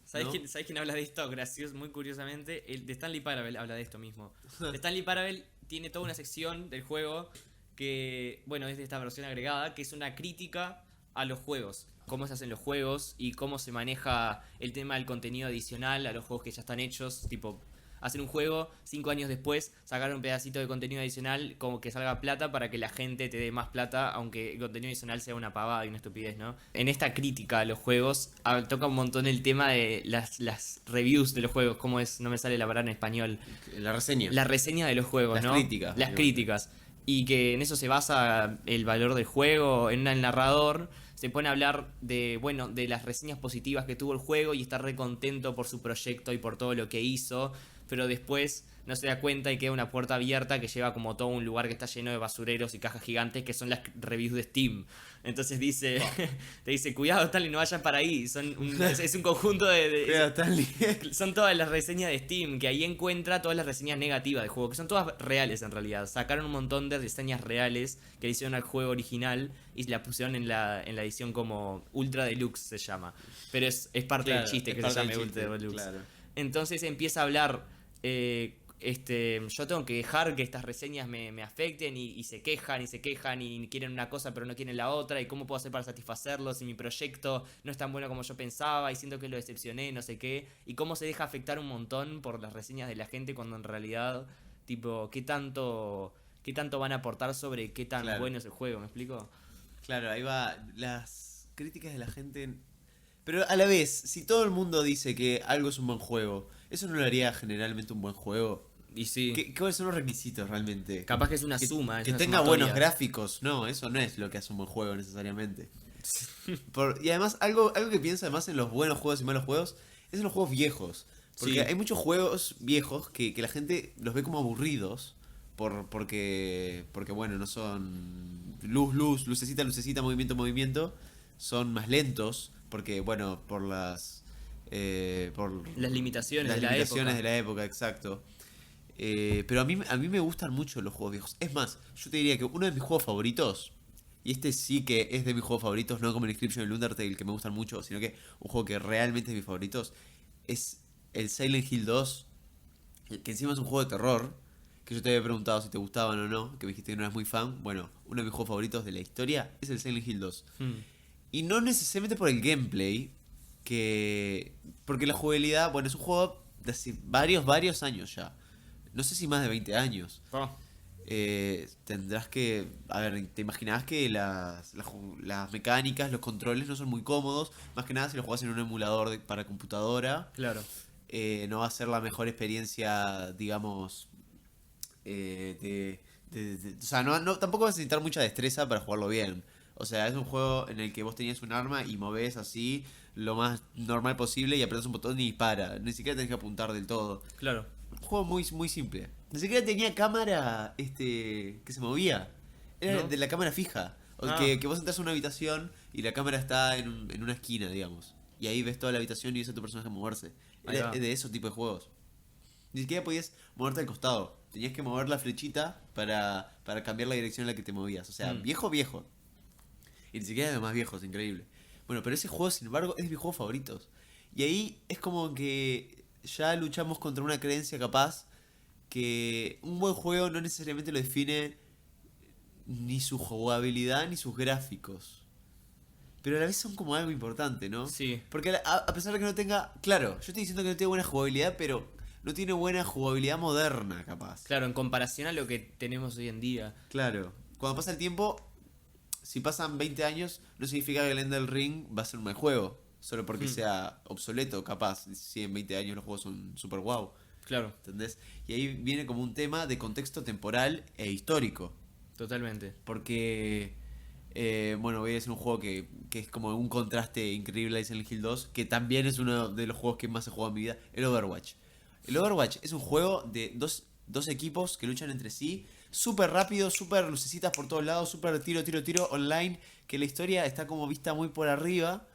¿Sabes, ¿no? quién habla de esto? Gracioso, muy curiosamente. El de Stanley Parable habla de esto mismo. Stanley Parable tiene toda una sección del juego que, bueno, es de esta versión agregada, que es una crítica a los juegos. Cómo se hacen los juegos y cómo se maneja el tema del contenido adicional a los juegos que ya están hechos. Tipo, hacer un juego, 5 años después, sacar un pedacito de contenido adicional, como que salga plata para que la gente te dé más plata, aunque el contenido adicional sea una pavada y una estupidez, ¿no? En esta crítica a los juegos, toca un montón el tema de las reviews de los juegos, cómo es, no me sale la palabra en español. La reseña. La reseña de los juegos, Las ¿no? críticas, Las digamos. críticas. Y que en eso se basa el valor del juego, en el narrador se pone a hablar de, bueno, de las reseñas positivas que tuvo el juego y está re contento por su proyecto y por todo lo que hizo, pero después no se da cuenta y queda una puerta abierta que lleva como todo un lugar que está lleno de basureros y cajas gigantes que son las reviews de Steam. Entonces dice, te dice, cuidado Stanley, no vayas para ahí. Es un conjunto Cuidado, Stanley. son todas las reseñas de Steam, que ahí encuentra todas las reseñas negativas del juego, que son todas reales en realidad. Sacaron un montón de reseñas reales que le hicieron al juego original y la pusieron en la edición como Ultra Deluxe se llama. Pero es parte del chiste que se llame Ultra Deluxe. Claro. Entonces empieza a hablar, yo tengo que dejar que estas reseñas me afecten y se quejan y quieren una cosa pero no quieren la otra y cómo puedo hacer para satisfacerlos y mi proyecto no es tan bueno como yo pensaba y siento que lo decepcioné, no sé qué, y cómo se deja afectar un montón por las reseñas de la gente cuando en realidad, tipo, qué tanto van a aportar sobre qué tan Claro. bueno es el juego, ¿me explico? Claro, ahí va. Las críticas de la gente. Pero a la vez, si todo el mundo dice que algo es un buen juego, ¿eso no lo haría generalmente un buen juego? Y sí, ¿Cuáles son los requisitos realmente? capaz que es una que, suma, es que una tenga sumatoria. buenos gráficos. No, eso no es lo que hace un buen juego necesariamente. Y además, algo que piensa además en los buenos juegos y malos juegos es en los juegos viejos. Porque Sí. hay muchos juegos viejos que la gente los ve como aburridos. Porque bueno, no son lucecita, movimiento. Son más lentos. Porque, bueno, por las Las limitaciones las de la limitaciones época. de la época, exacto. Pero a mí me gustan mucho los juegos viejos. Es más, yo te diría que uno de mis juegos favoritos, y este sí que es de mis juegos favoritos, no como el Inscription y el Undertale que me gustan mucho, sino que un juego que realmente es de mis favoritos, es el Silent Hill 2, que encima es un juego de terror, que yo te había preguntado si te gustaban o no, que me dijiste que no eras muy fan. Bueno, uno de mis juegos favoritos de la historia es el Silent Hill 2. Y no necesariamente por el gameplay, porque la jugabilidad, bueno, es un juego de hace varios años ya. No sé si más de 20 años. Oh. Tendrás que... A ver, te imaginarás que las mecánicas, los controles no son muy cómodos. Más que nada si lo jugás en un emulador para computadora. Claro. No va a ser la mejor experiencia, digamos... o sea, tampoco vas a necesitar mucha destreza para jugarlo bien. O sea, es un juego en el que vos tenías un arma y movés así lo más normal posible y apretas un botón y dispara. Ni siquiera tenés que apuntar del todo. Claro. Un juego muy simple. Ni siquiera tenía cámara que se movía. Era ¿No? de la cámara fija. O Ah. que vos entras a una habitación y la cámara está en una esquina, digamos. Y ahí ves toda la habitación y ves a tu personaje moverse. Ahí Era va. de esos tipos de juegos. Ni siquiera podías moverte al costado. Tenías que mover la flechita para cambiar la dirección en la que te movías. O sea, Mm. viejo, viejo. Y ni siquiera de más viejos, increíble. Bueno, pero ese juego, sin embargo, es de mis juegos favoritos. Y ahí es como que ya luchamos contra una creencia capaz que un buen juego no necesariamente lo define ni su jugabilidad ni sus gráficos. Pero a la vez son como algo importante, ¿no? Sí. Porque a pesar de que no tenga... Claro, yo estoy diciendo que no tiene buena jugabilidad, pero no tiene buena jugabilidad moderna, capaz. Claro, en comparación a lo que tenemos hoy en día. Claro. Cuando pasa el tiempo, si pasan 20 años, no significa que el Elden Ring va a ser un mal juego. Solo porque Hmm. sea obsoleto, capaz. Si en 20 años los juegos son super wow. Claro, ¿Entendés? Y ahí viene como un tema de contexto temporal e histórico. totalmente. Porque, bueno, voy a decir un juego que es como un contraste increíble a Silent Hill 2, que también es uno de los juegos que más he jugado en mi vida, el Overwatch. El Overwatch es un juego de dos equipos que luchan entre sí, súper rápido, súper lucecitas por todos lados, súper tiro, tiro, tiro, online, que la historia está como vista muy por arriba.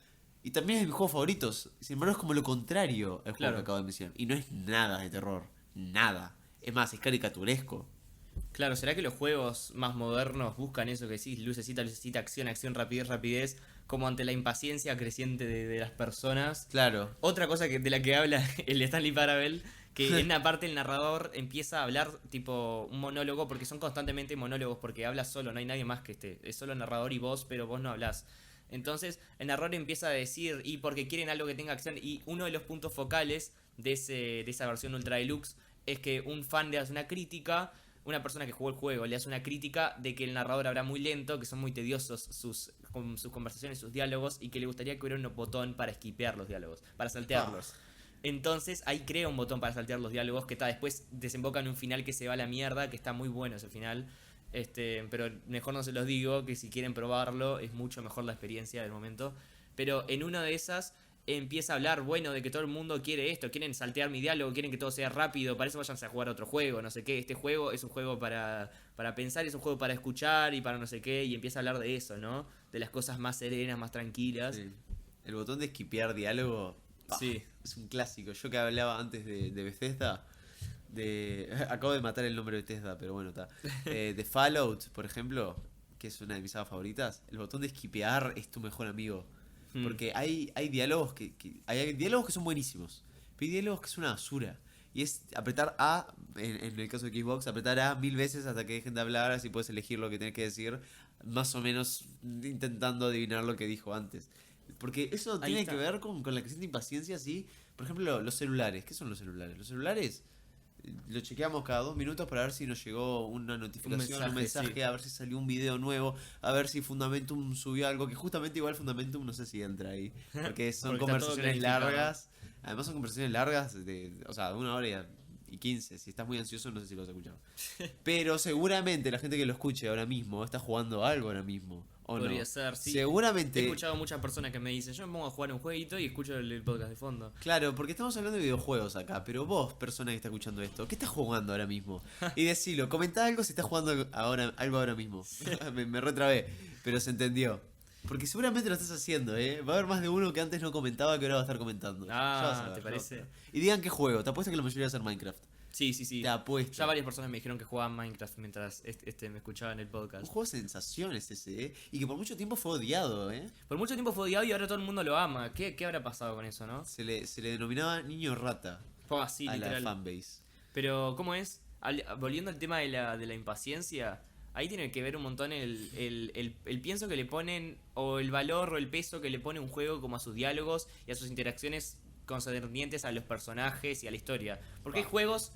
Y también es de mis juegos favoritos. Sin embargo, es como lo contrario al juego Claro. que acabo de mencionar. Y no es nada de terror. Nada. Es más, es caricaturesco. Claro, ¿será que los juegos más modernos buscan eso que decís, lucecita, lucecita, acción, acción, rapidez, rapidez, como ante la impaciencia creciente de las personas? Claro. Otra cosa de la que habla el Stanley Parable, que en una parte el narrador empieza a hablar tipo un monólogo, porque son constantemente monólogos, porque habla solo, no hay nadie más que esté, es solo el narrador y vos, pero vos no hablás. Entonces el narrador empieza a decir, y porque quieren algo que tenga acción, y uno de los puntos focales de esa versión Ultra Deluxe es que un fan le hace una crítica, una persona que jugó el juego le hace una crítica de que el narrador habla muy lento, que son muy tediosos sus conversaciones, sus diálogos, y que le gustaría que hubiera un botón para esquipear los diálogos, para saltearlos. Entonces ahí crea un botón para saltear los diálogos que después desemboca en un final que se va a la mierda, que está muy bueno ese final. Pero mejor no se los digo, que si quieren probarlo es mucho mejor la experiencia del momento. Pero en una de esas empieza a hablar, bueno, de que todo el mundo quiere esto, quieren saltear mi diálogo, quieren que todo sea rápido, para eso váyanse a jugar a otro juego, no sé qué. Este juego es un juego para pensar, es un juego para escuchar y para no sé qué. Y empieza a hablar de eso, ¿no? De las cosas más serenas, más tranquilas. Sí. El botón de esquipear diálogo Sí. es un clásico. Yo que hablaba antes de Bethesda, acabo de matar el nombre de Bethesda, pero bueno, está. De Fallout, por ejemplo, que es una de mis sagas favoritas, el botón de esquipear es tu mejor amigo. Hmm. Porque hay diálogos hay diálogos que son buenísimos, pero hay diálogos que son una basura. Y es apretar A, en el caso de Xbox, apretar A 1000 veces hasta que dejen de hablar, así puedes elegir lo que tienes que decir, más o menos intentando adivinar lo que dijo antes. Porque eso Ahí tiene está. que ver con la creciente impaciencia, ¿sí? Por ejemplo, los celulares. ¿Qué son los celulares? Los celulares lo chequeamos cada 2 minutos para ver si nos llegó una notificación, un mensaje, sí. a ver si salió un video nuevo, a ver si Fundamentum subió algo, que justamente igual Fundamentum no sé si entra ahí, porque son Porque está todo conversaciones clarificado. largas, además son conversaciones largas, o sea, de 1 hora y 15, si estás muy ansioso no sé si lo has escuchado. Pero seguramente la gente que lo escuche ahora mismo está jugando algo ahora mismo, ¿o Podría no? ser, sí. He Seguramente... escuchado muchas personas que me dicen, yo me pongo a jugar un jueguito y escucho el podcast de fondo. Claro, porque estamos hablando de videojuegos acá, pero vos, persona que está escuchando esto, ¿qué estás jugando ahora mismo? Y decilo, comentá algo si estás jugando algo ahora mismo. me retrabé, pero se entendió. Porque seguramente lo estás haciendo, ¿eh? Va a haber más de uno que antes no comentaba que ahora va a estar comentando. Ya vas a ver, ¿te ya vas a parece? ver. Y digan qué juego, te apuesto que la mayoría va a ser Minecraft. Sí, sí, sí. Te apuesto. Ya varias personas me dijeron que jugaban Minecraft mientras me escuchaban el Un podcast. juego de sensaciones ese, ¿eh? Y que por mucho tiempo fue odiado, ¿eh? Por mucho tiempo fue odiado y ahora todo el mundo lo ama. ¿Qué habrá pasado con eso, no? Se le denominaba niño rata Fue así, a la literal. fanbase. Pero, ¿cómo es? Volviendo al tema de la impaciencia, ahí tiene que ver un montón el pienso que le ponen, o el valor o el peso que le pone un juego como a sus diálogos y a sus interacciones concernientes a los personajes y a la historia. Porque hay juegos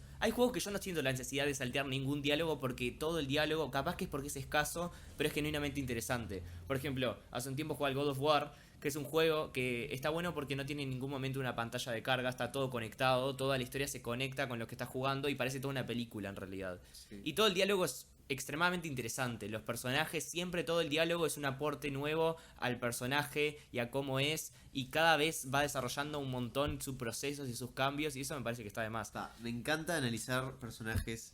que yo no siento la necesidad de saltear ningún diálogo porque todo el diálogo, capaz que es porque es escaso, pero es genuinamente interesante. Por ejemplo, hace un tiempo jugué al God of War, que es un juego que está bueno porque no tiene en ningún momento una pantalla de carga, está todo conectado, toda la historia se conecta con lo que estás jugando y parece toda una película en realidad. Sí. Y todo el diálogo es extremadamente interesante. Los personajes, siempre todo el diálogo es un aporte nuevo al personaje y a cómo es, y cada vez va desarrollando un montón sus procesos y sus cambios, y eso me parece que está de más. Me encanta analizar personajes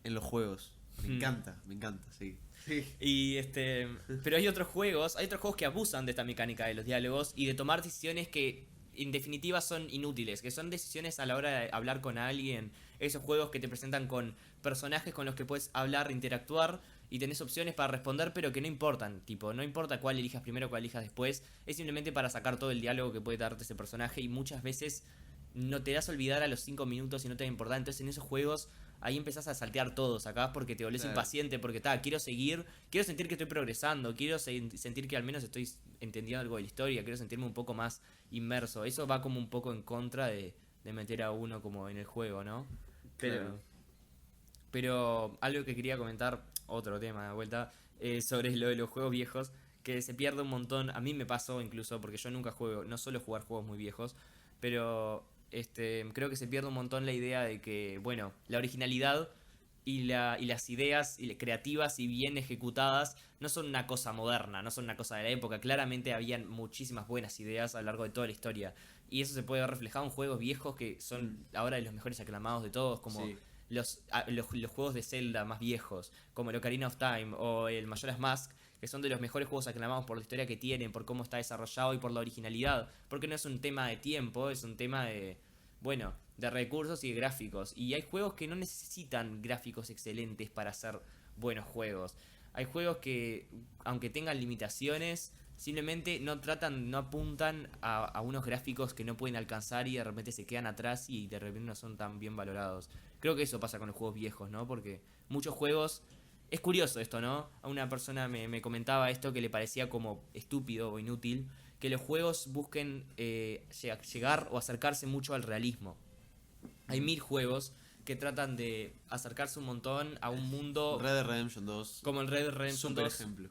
en los juegos. Me encanta, sí. Y pero hay otros juegos que abusan de esta mecánica de los diálogos y de tomar decisiones que en definitiva son inútiles, que son decisiones a la hora de hablar con alguien, esos juegos que te presentan con personajes con los que puedes hablar, interactuar y tenés opciones para responder, pero que no importan, tipo, no importa cuál elijas primero o cuál elijas después, es simplemente para sacar todo el diálogo que puede darte ese personaje y muchas veces no te das a olvidar a los 5 minutos y no te va a importar. Entonces en esos juegos ahí empezás a saltear todo, sacás porque te volvés Claro. impaciente, porque quiero seguir, quiero sentir que estoy progresando, quiero sentir que al menos estoy entendiendo algo de la historia, quiero sentirme un poco más inmerso. Eso va como un poco en contra de meter a uno como en el juego, ¿no? Pero, Claro. pero algo que quería comentar, otro tema de vuelta, sobre lo de los juegos viejos, que se pierde un montón. A mí me pasó incluso, porque yo nunca juego, no suelo jugar juegos muy viejos, pero creo que se pierde un montón la idea de que, bueno, la originalidad y las ideas creativas y bien ejecutadas no son una cosa moderna, no son una cosa de la época. Claramente habían muchísimas buenas ideas a lo largo de toda la historia. Y eso se puede ver reflejado en juegos viejos que son ahora de los mejores aclamados de todos, como Sí. los juegos de Zelda más viejos, como el Ocarina of Time o el Majora's Mask, que son de los mejores juegos aclamados por la historia que tienen, por cómo está desarrollado y por la originalidad. Porque no es un tema de tiempo, es un tema de, bueno, de recursos y de gráficos. Y hay juegos que no necesitan gráficos excelentes para ser buenos juegos. Hay juegos que, aunque tengan limitaciones, simplemente no apuntan a unos gráficos que no pueden alcanzar y de repente se quedan atrás y de repente no son tan bien valorados. Creo que eso pasa con los juegos viejos, ¿no? Porque muchos juegos... Es curioso esto, ¿no? A una persona me comentaba esto que le parecía como estúpido o inútil, que los juegos busquen llegar o acercarse mucho al realismo. Hay 1000 juegos que tratan de acercarse un montón a un mundo Red Dead Redemption 2. como el Red Dead Redemption Super 2, ejemplo.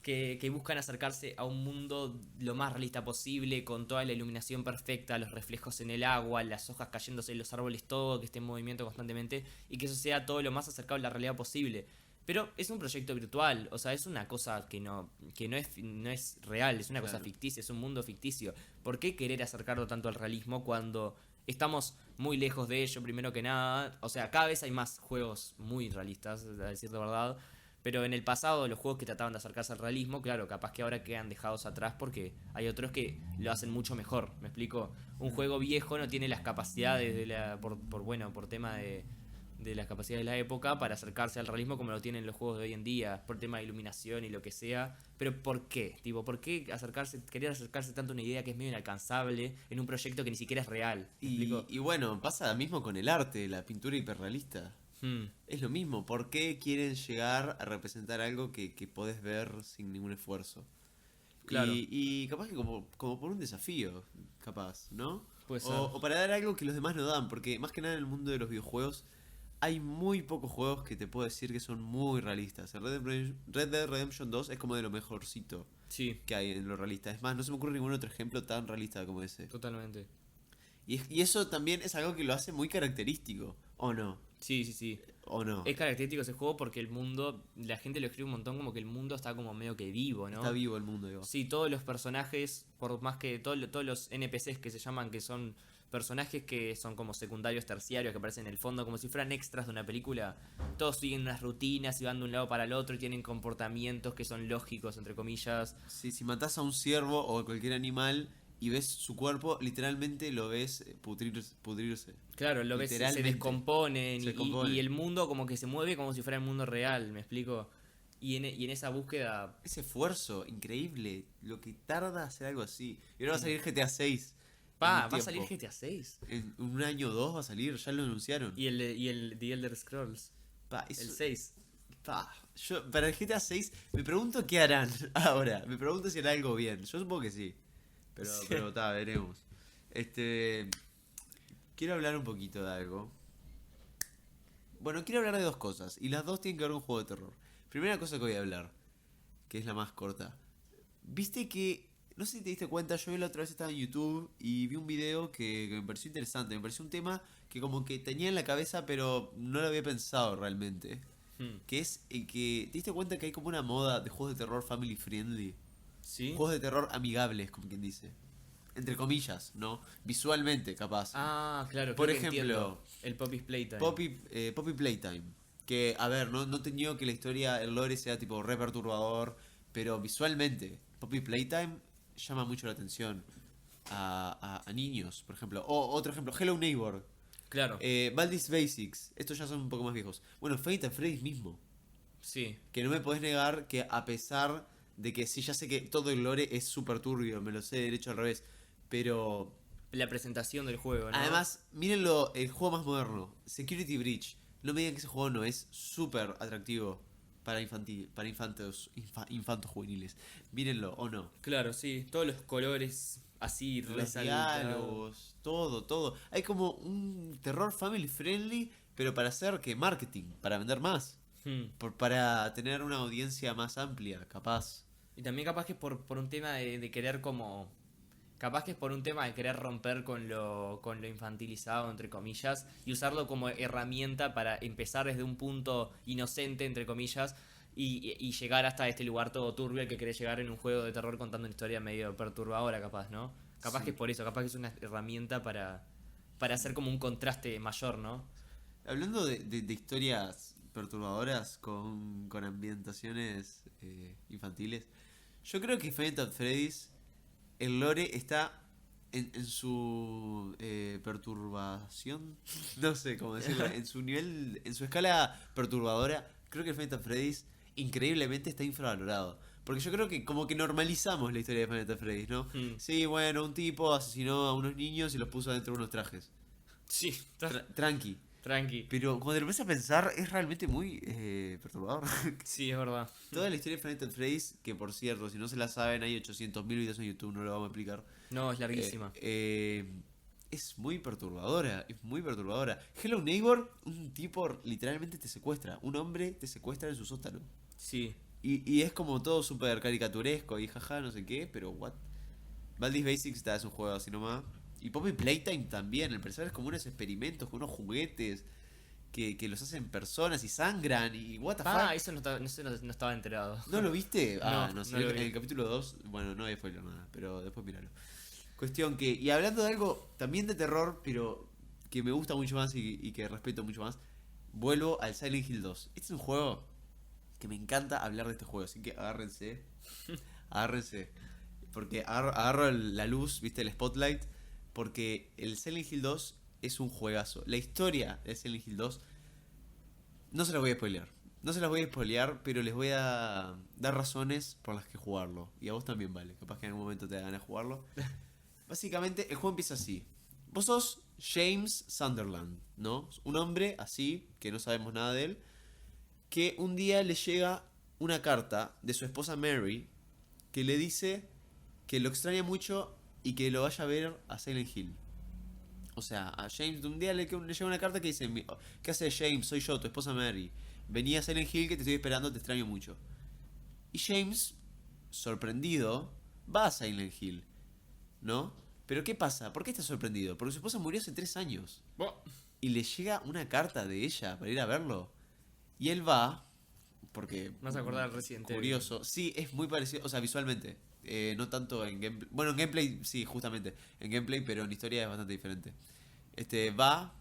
que buscan acercarse a un mundo lo más realista posible, con toda la iluminación perfecta, los reflejos en el agua, las hojas cayéndose en los árboles, todo que esté en movimiento constantemente, y que eso sea todo lo más acercado a la realidad posible. Pero es un proyecto virtual, o sea, es una cosa no es real, es una cosa Claro. ficticia, es un mundo ficticio. ¿Por qué querer acercarlo tanto al realismo cuando estamos muy lejos de ello, primero que nada? O sea, cada vez hay más juegos muy realistas, a decir la verdad. Pero en el pasado los juegos que trataban de acercarse al realismo, claro, capaz que ahora quedan dejados atrás porque hay otros que lo hacen mucho mejor. ¿Me explico? Un juego viejo no tiene las capacidades por tema de las capacidades de la época para acercarse al realismo como lo tienen los juegos de hoy en día, por tema de iluminación y lo que sea. Pero ¿por qué? Tipo, ¿por qué querer acercarse tanto a una idea que es medio inalcanzable en un proyecto que ni siquiera es real? ¿Me explico? Y bueno, pasa mismo con el arte, la pintura hiperrealista. Hmm, Es lo mismo. ¿Por qué quieren llegar a representar algo que podés ver sin ningún esfuerzo? Claro. Y capaz que como por un desafío, capaz, ¿no? Puede ser. O para dar algo que los demás no dan, porque más que nada en el mundo de los videojuegos hay muy pocos juegos que te puedo decir que son muy realistas. El Red Dead Redemption 2 es como de lo mejorcito Sí, que hay en lo realista. Es más, no se me ocurre ningún otro ejemplo tan realista como ese. totalmente. Y eso también es algo que lo hace muy característico, ¿o no? Sí, sí, sí. ¿O no? Es característico ese juego porque el mundo, la gente lo escribe un montón como que el mundo está como medio que vivo, ¿no? Está vivo el mundo, digo. Sí, todos los personajes, por más que todos los NPCs que se llaman, que son personajes que son como secundarios, terciarios, que aparecen en el fondo como si fueran extras de una película, todos siguen unas rutinas y van de un lado para el otro y tienen comportamientos que son lógicos, entre comillas. Sí, si matás a un ciervo o a cualquier animal y ves su cuerpo, literalmente lo ves pudrirse. Claro, lo ves, se Literalmente. descomponen Se y, compone. y el mundo como que se mueve como si fuera el mundo real, ¿me explico? Y en esa búsqueda... Ese esfuerzo increíble, lo que tarda hacer algo así. Y ahora va a salir GTA 6. Va a salir GTA 6. En un año o dos va a salir, ya lo anunciaron. Y el The Elder Scrolls, Pa, el eso- 6. yo para el GTA 6 me pregunto qué harán ahora. Me pregunto si hará algo bien. Yo supongo que sí. Pero veremos. Quiero hablar un poquito de algo. Bueno, quiero hablar de dos cosas. Y las dos tienen que ver con un juego de terror. Primera cosa que voy a hablar, que es la más corta. Viste que, no sé si te diste cuenta, yo la otra vez estaba en YouTube y vi un video que me pareció interesante. Me pareció un tema que como que tenía en la cabeza, pero no lo había pensado realmente. Que es el que, ¿te diste cuenta que hay como una moda de juegos de terror family friendly? ¿Sí? Juegos de terror amigables, como quien dice. Entre comillas, ¿no? Visualmente, capaz. Ah, claro, Por creo que ejemplo, entiendo. El Poppy's Playtime. Poppy Playtime. Que, a ver, no te niego que la historia, el lore sea tipo re perturbador, pero visualmente, Poppy Playtime llama mucho la atención a niños, por ejemplo. O otro ejemplo, Hello Neighbor, Claro, Baldi's Basics, estos ya son un poco más viejos. Bueno, Fate at Freddy's mismo, sí. que no me podés negar que a pesar de que sí, ya sé que todo el lore es súper turbio, me lo sé derecho al revés, pero La presentación del juego, ¿no? además, mírenlo, el juego más moderno, Security Breach. No me digan que ese juego no es súper atractivo para infantos juveniles. Mírenlo, o no. Claro, sí. Todos los colores así Los resaltados. diálogos, todo, todo. Hay como un terror family friendly, pero para hacer que marketing, para vender más. Hmm. Para tener una audiencia más amplia, capaz. Y también capaz que es por un tema de querer como... Capaz que es por un tema de querer romper con lo infantilizado, entre comillas, y usarlo como herramienta para empezar desde un punto inocente, entre comillas, y llegar hasta este lugar todo turbio al que querés llegar en un juego de terror contando una historia medio perturbadora, capaz, ¿no? Capaz Sí. que es por eso, capaz que es una herramienta para hacer como un contraste mayor, ¿no? Hablando de historias perturbadoras con ambientaciones infantiles, yo creo que Five Nights at Freddy's, el lore está en su perturbación, no sé cómo decirlo, en su nivel, en su escala perturbadora. Creo que Five Nights at Freddy's increíblemente está infravalorado. Porque yo creo que como que normalizamos la historia de Five Nights at Freddy's, ¿no? Hmm. Sí, bueno, un tipo asesinó a unos niños y los puso dentro de unos trajes. Sí, Tranqui. tranqui. Pero cuando lo empiezas a pensar, es realmente muy perturbador. Sí, es verdad. Toda la historia de Final Fantasy Freddy's, que por cierto, si no se la saben, hay 800.000 videos en YouTube, no lo vamos a explicar. No, es Eh, larguísima. es muy perturbadora, es muy perturbadora. Hello Neighbor, un tipo literalmente te secuestra, un hombre te secuestra en su sótano. Sí. Y es como todo súper caricaturesco y jaja, no sé qué, pero what. Baldi's Basics está, es un juego así nomás. Y Poppy Playtime también, el personaje es como unos experimentos con unos juguetes que los hacen personas y sangran y what the Ah, fuck. eso no estaba enterado. ¿No lo viste? Ah, No, no sé, no lo en vi. el capítulo 2 bueno, no hay spoiler nada, pero después míralo. Cuestión que, y hablando de algo también de terror, pero que me gusta mucho más y que respeto mucho más, vuelvo al Silent Hill 2. Este es un juego que me encanta hablar de este juego, así que agárrense, agárrense, porque agarro la luz, viste, el spotlight, porque el Silent Hill 2 es un juegazo. La historia de Silent Hill 2 no se las voy a spoilear. No se las voy a spoilear, pero les voy a dar razones por las que jugarlo. Y a vos también, vale. Capaz que en algún momento te da ganas de jugarlo. Básicamente, el juego empieza así. Vos sos James Sunderland, ¿no? Un hombre así, que no sabemos nada de él, que un día le llega una carta de su esposa Mary, que le dice que lo extraña mucho y que lo vaya a ver a Silent Hill. O sea, a James de un día le llega una carta que dice: ¿qué hace James? Soy yo, tu esposa Mary. Vení a Silent Hill que te estoy esperando, te extraño mucho. Y James, sorprendido, va a Silent Hill, ¿no? Pero ¿qué pasa? ¿Por qué está sorprendido? Porque su esposa murió hace 3 años. Bo- Y le llega una carta de ella para ir a verlo. Y él va, porque... Me vas a acordar al Resident Evil. Curioso. Sí, es muy parecido, o sea, visualmente. No tanto en gameplay. Bueno, en gameplay sí, justamente. En gameplay, pero en historia es bastante diferente. Va...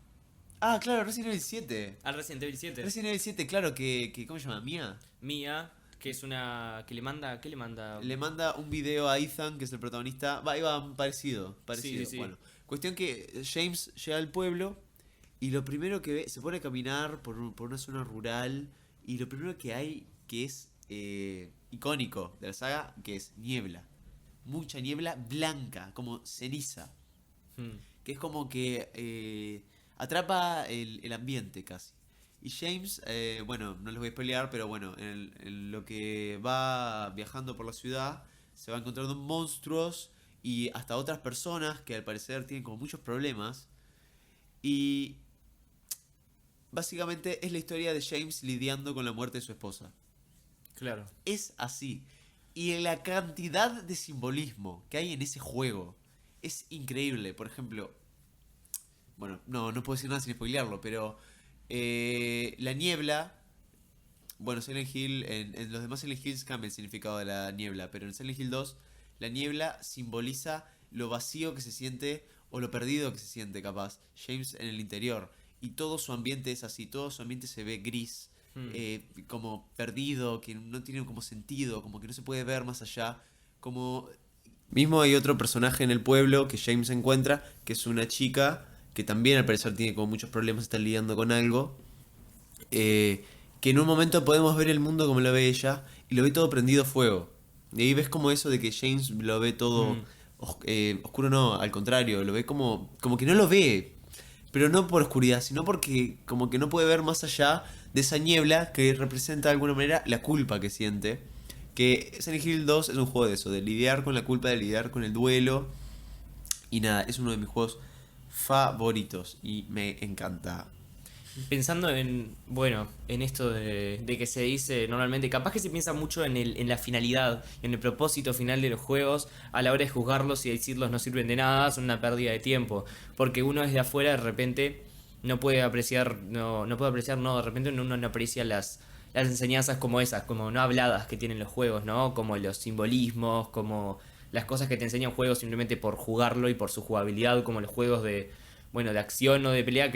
Ah, claro, Resident Evil 7. Al Resident Evil 7. Resident Evil 7, claro, que ¿cómo se llama? Mía. Mía, que es una... que le manda... ¿Qué le manda? Le manda un video a Ethan, que es el protagonista. Iba parecido, parecido. Sí. Bueno, cuestión que James llega al pueblo y lo primero que ve, se pone a caminar por una zona rural y lo primero que hay que es icónico de la saga, que es niebla. Mucha niebla blanca, como ceniza. Hmm. Que es como que atrapa el ambiente casi. Y James, bueno, no les voy a spoilear, pero bueno, en lo que va viajando por la ciudad, se va encontrando monstruos y hasta otras personas que al parecer tienen como muchos problemas. Y básicamente es la historia de James lidiando con la muerte de su esposa. Claro. Es así. Y la cantidad de simbolismo que hay en ese juego es increíble. Por ejemplo, bueno, no puedo decir nada sin spoilearlo, pero la niebla. Bueno, Silent Hill, en los demás Silent Hills cambia el significado de la niebla, pero en Silent Hill 2, la niebla simboliza lo vacío que se siente o lo perdido que se siente, capaz, James en el interior. Y todo su ambiente es así, todo su ambiente se ve gris, Hmm. como perdido, que no tiene como sentido, como que no se puede ver más allá. Como mismo hay otro personaje en el pueblo que James encuentra, que es una chica que también al parecer tiene como muchos problemas, está lidiando con algo. Que en un momento podemos ver el mundo como lo ve ella y lo ve todo prendido fuego. Y ahí ves como eso de que James lo ve todo Mm. oscuro, no, al contrario, lo ve como que no lo ve, pero no por oscuridad, sino porque como que no puede ver más allá de esa niebla que representa de alguna manera la culpa que siente. Que Silent Hill 2 es un juego de eso, de lidiar con la culpa, de lidiar con el duelo. Y nada, es uno de mis juegos favoritos y me encanta. Pensando en, bueno, en esto de que se dice normalmente, capaz que se piensa mucho en la finalidad, en el propósito final de los juegos, a la hora de juzgarlos y decirlos no sirven de nada, son una pérdida de tiempo, porque uno desde afuera de repente no puede apreciar, no puede apreciar, no, de repente uno no aprecia las enseñanzas como esas, como no habladas que tienen los juegos, ¿no? Como los simbolismos, como las cosas que te enseña un juego simplemente por jugarlo y por su jugabilidad, como los juegos de, bueno, de acción o de pelea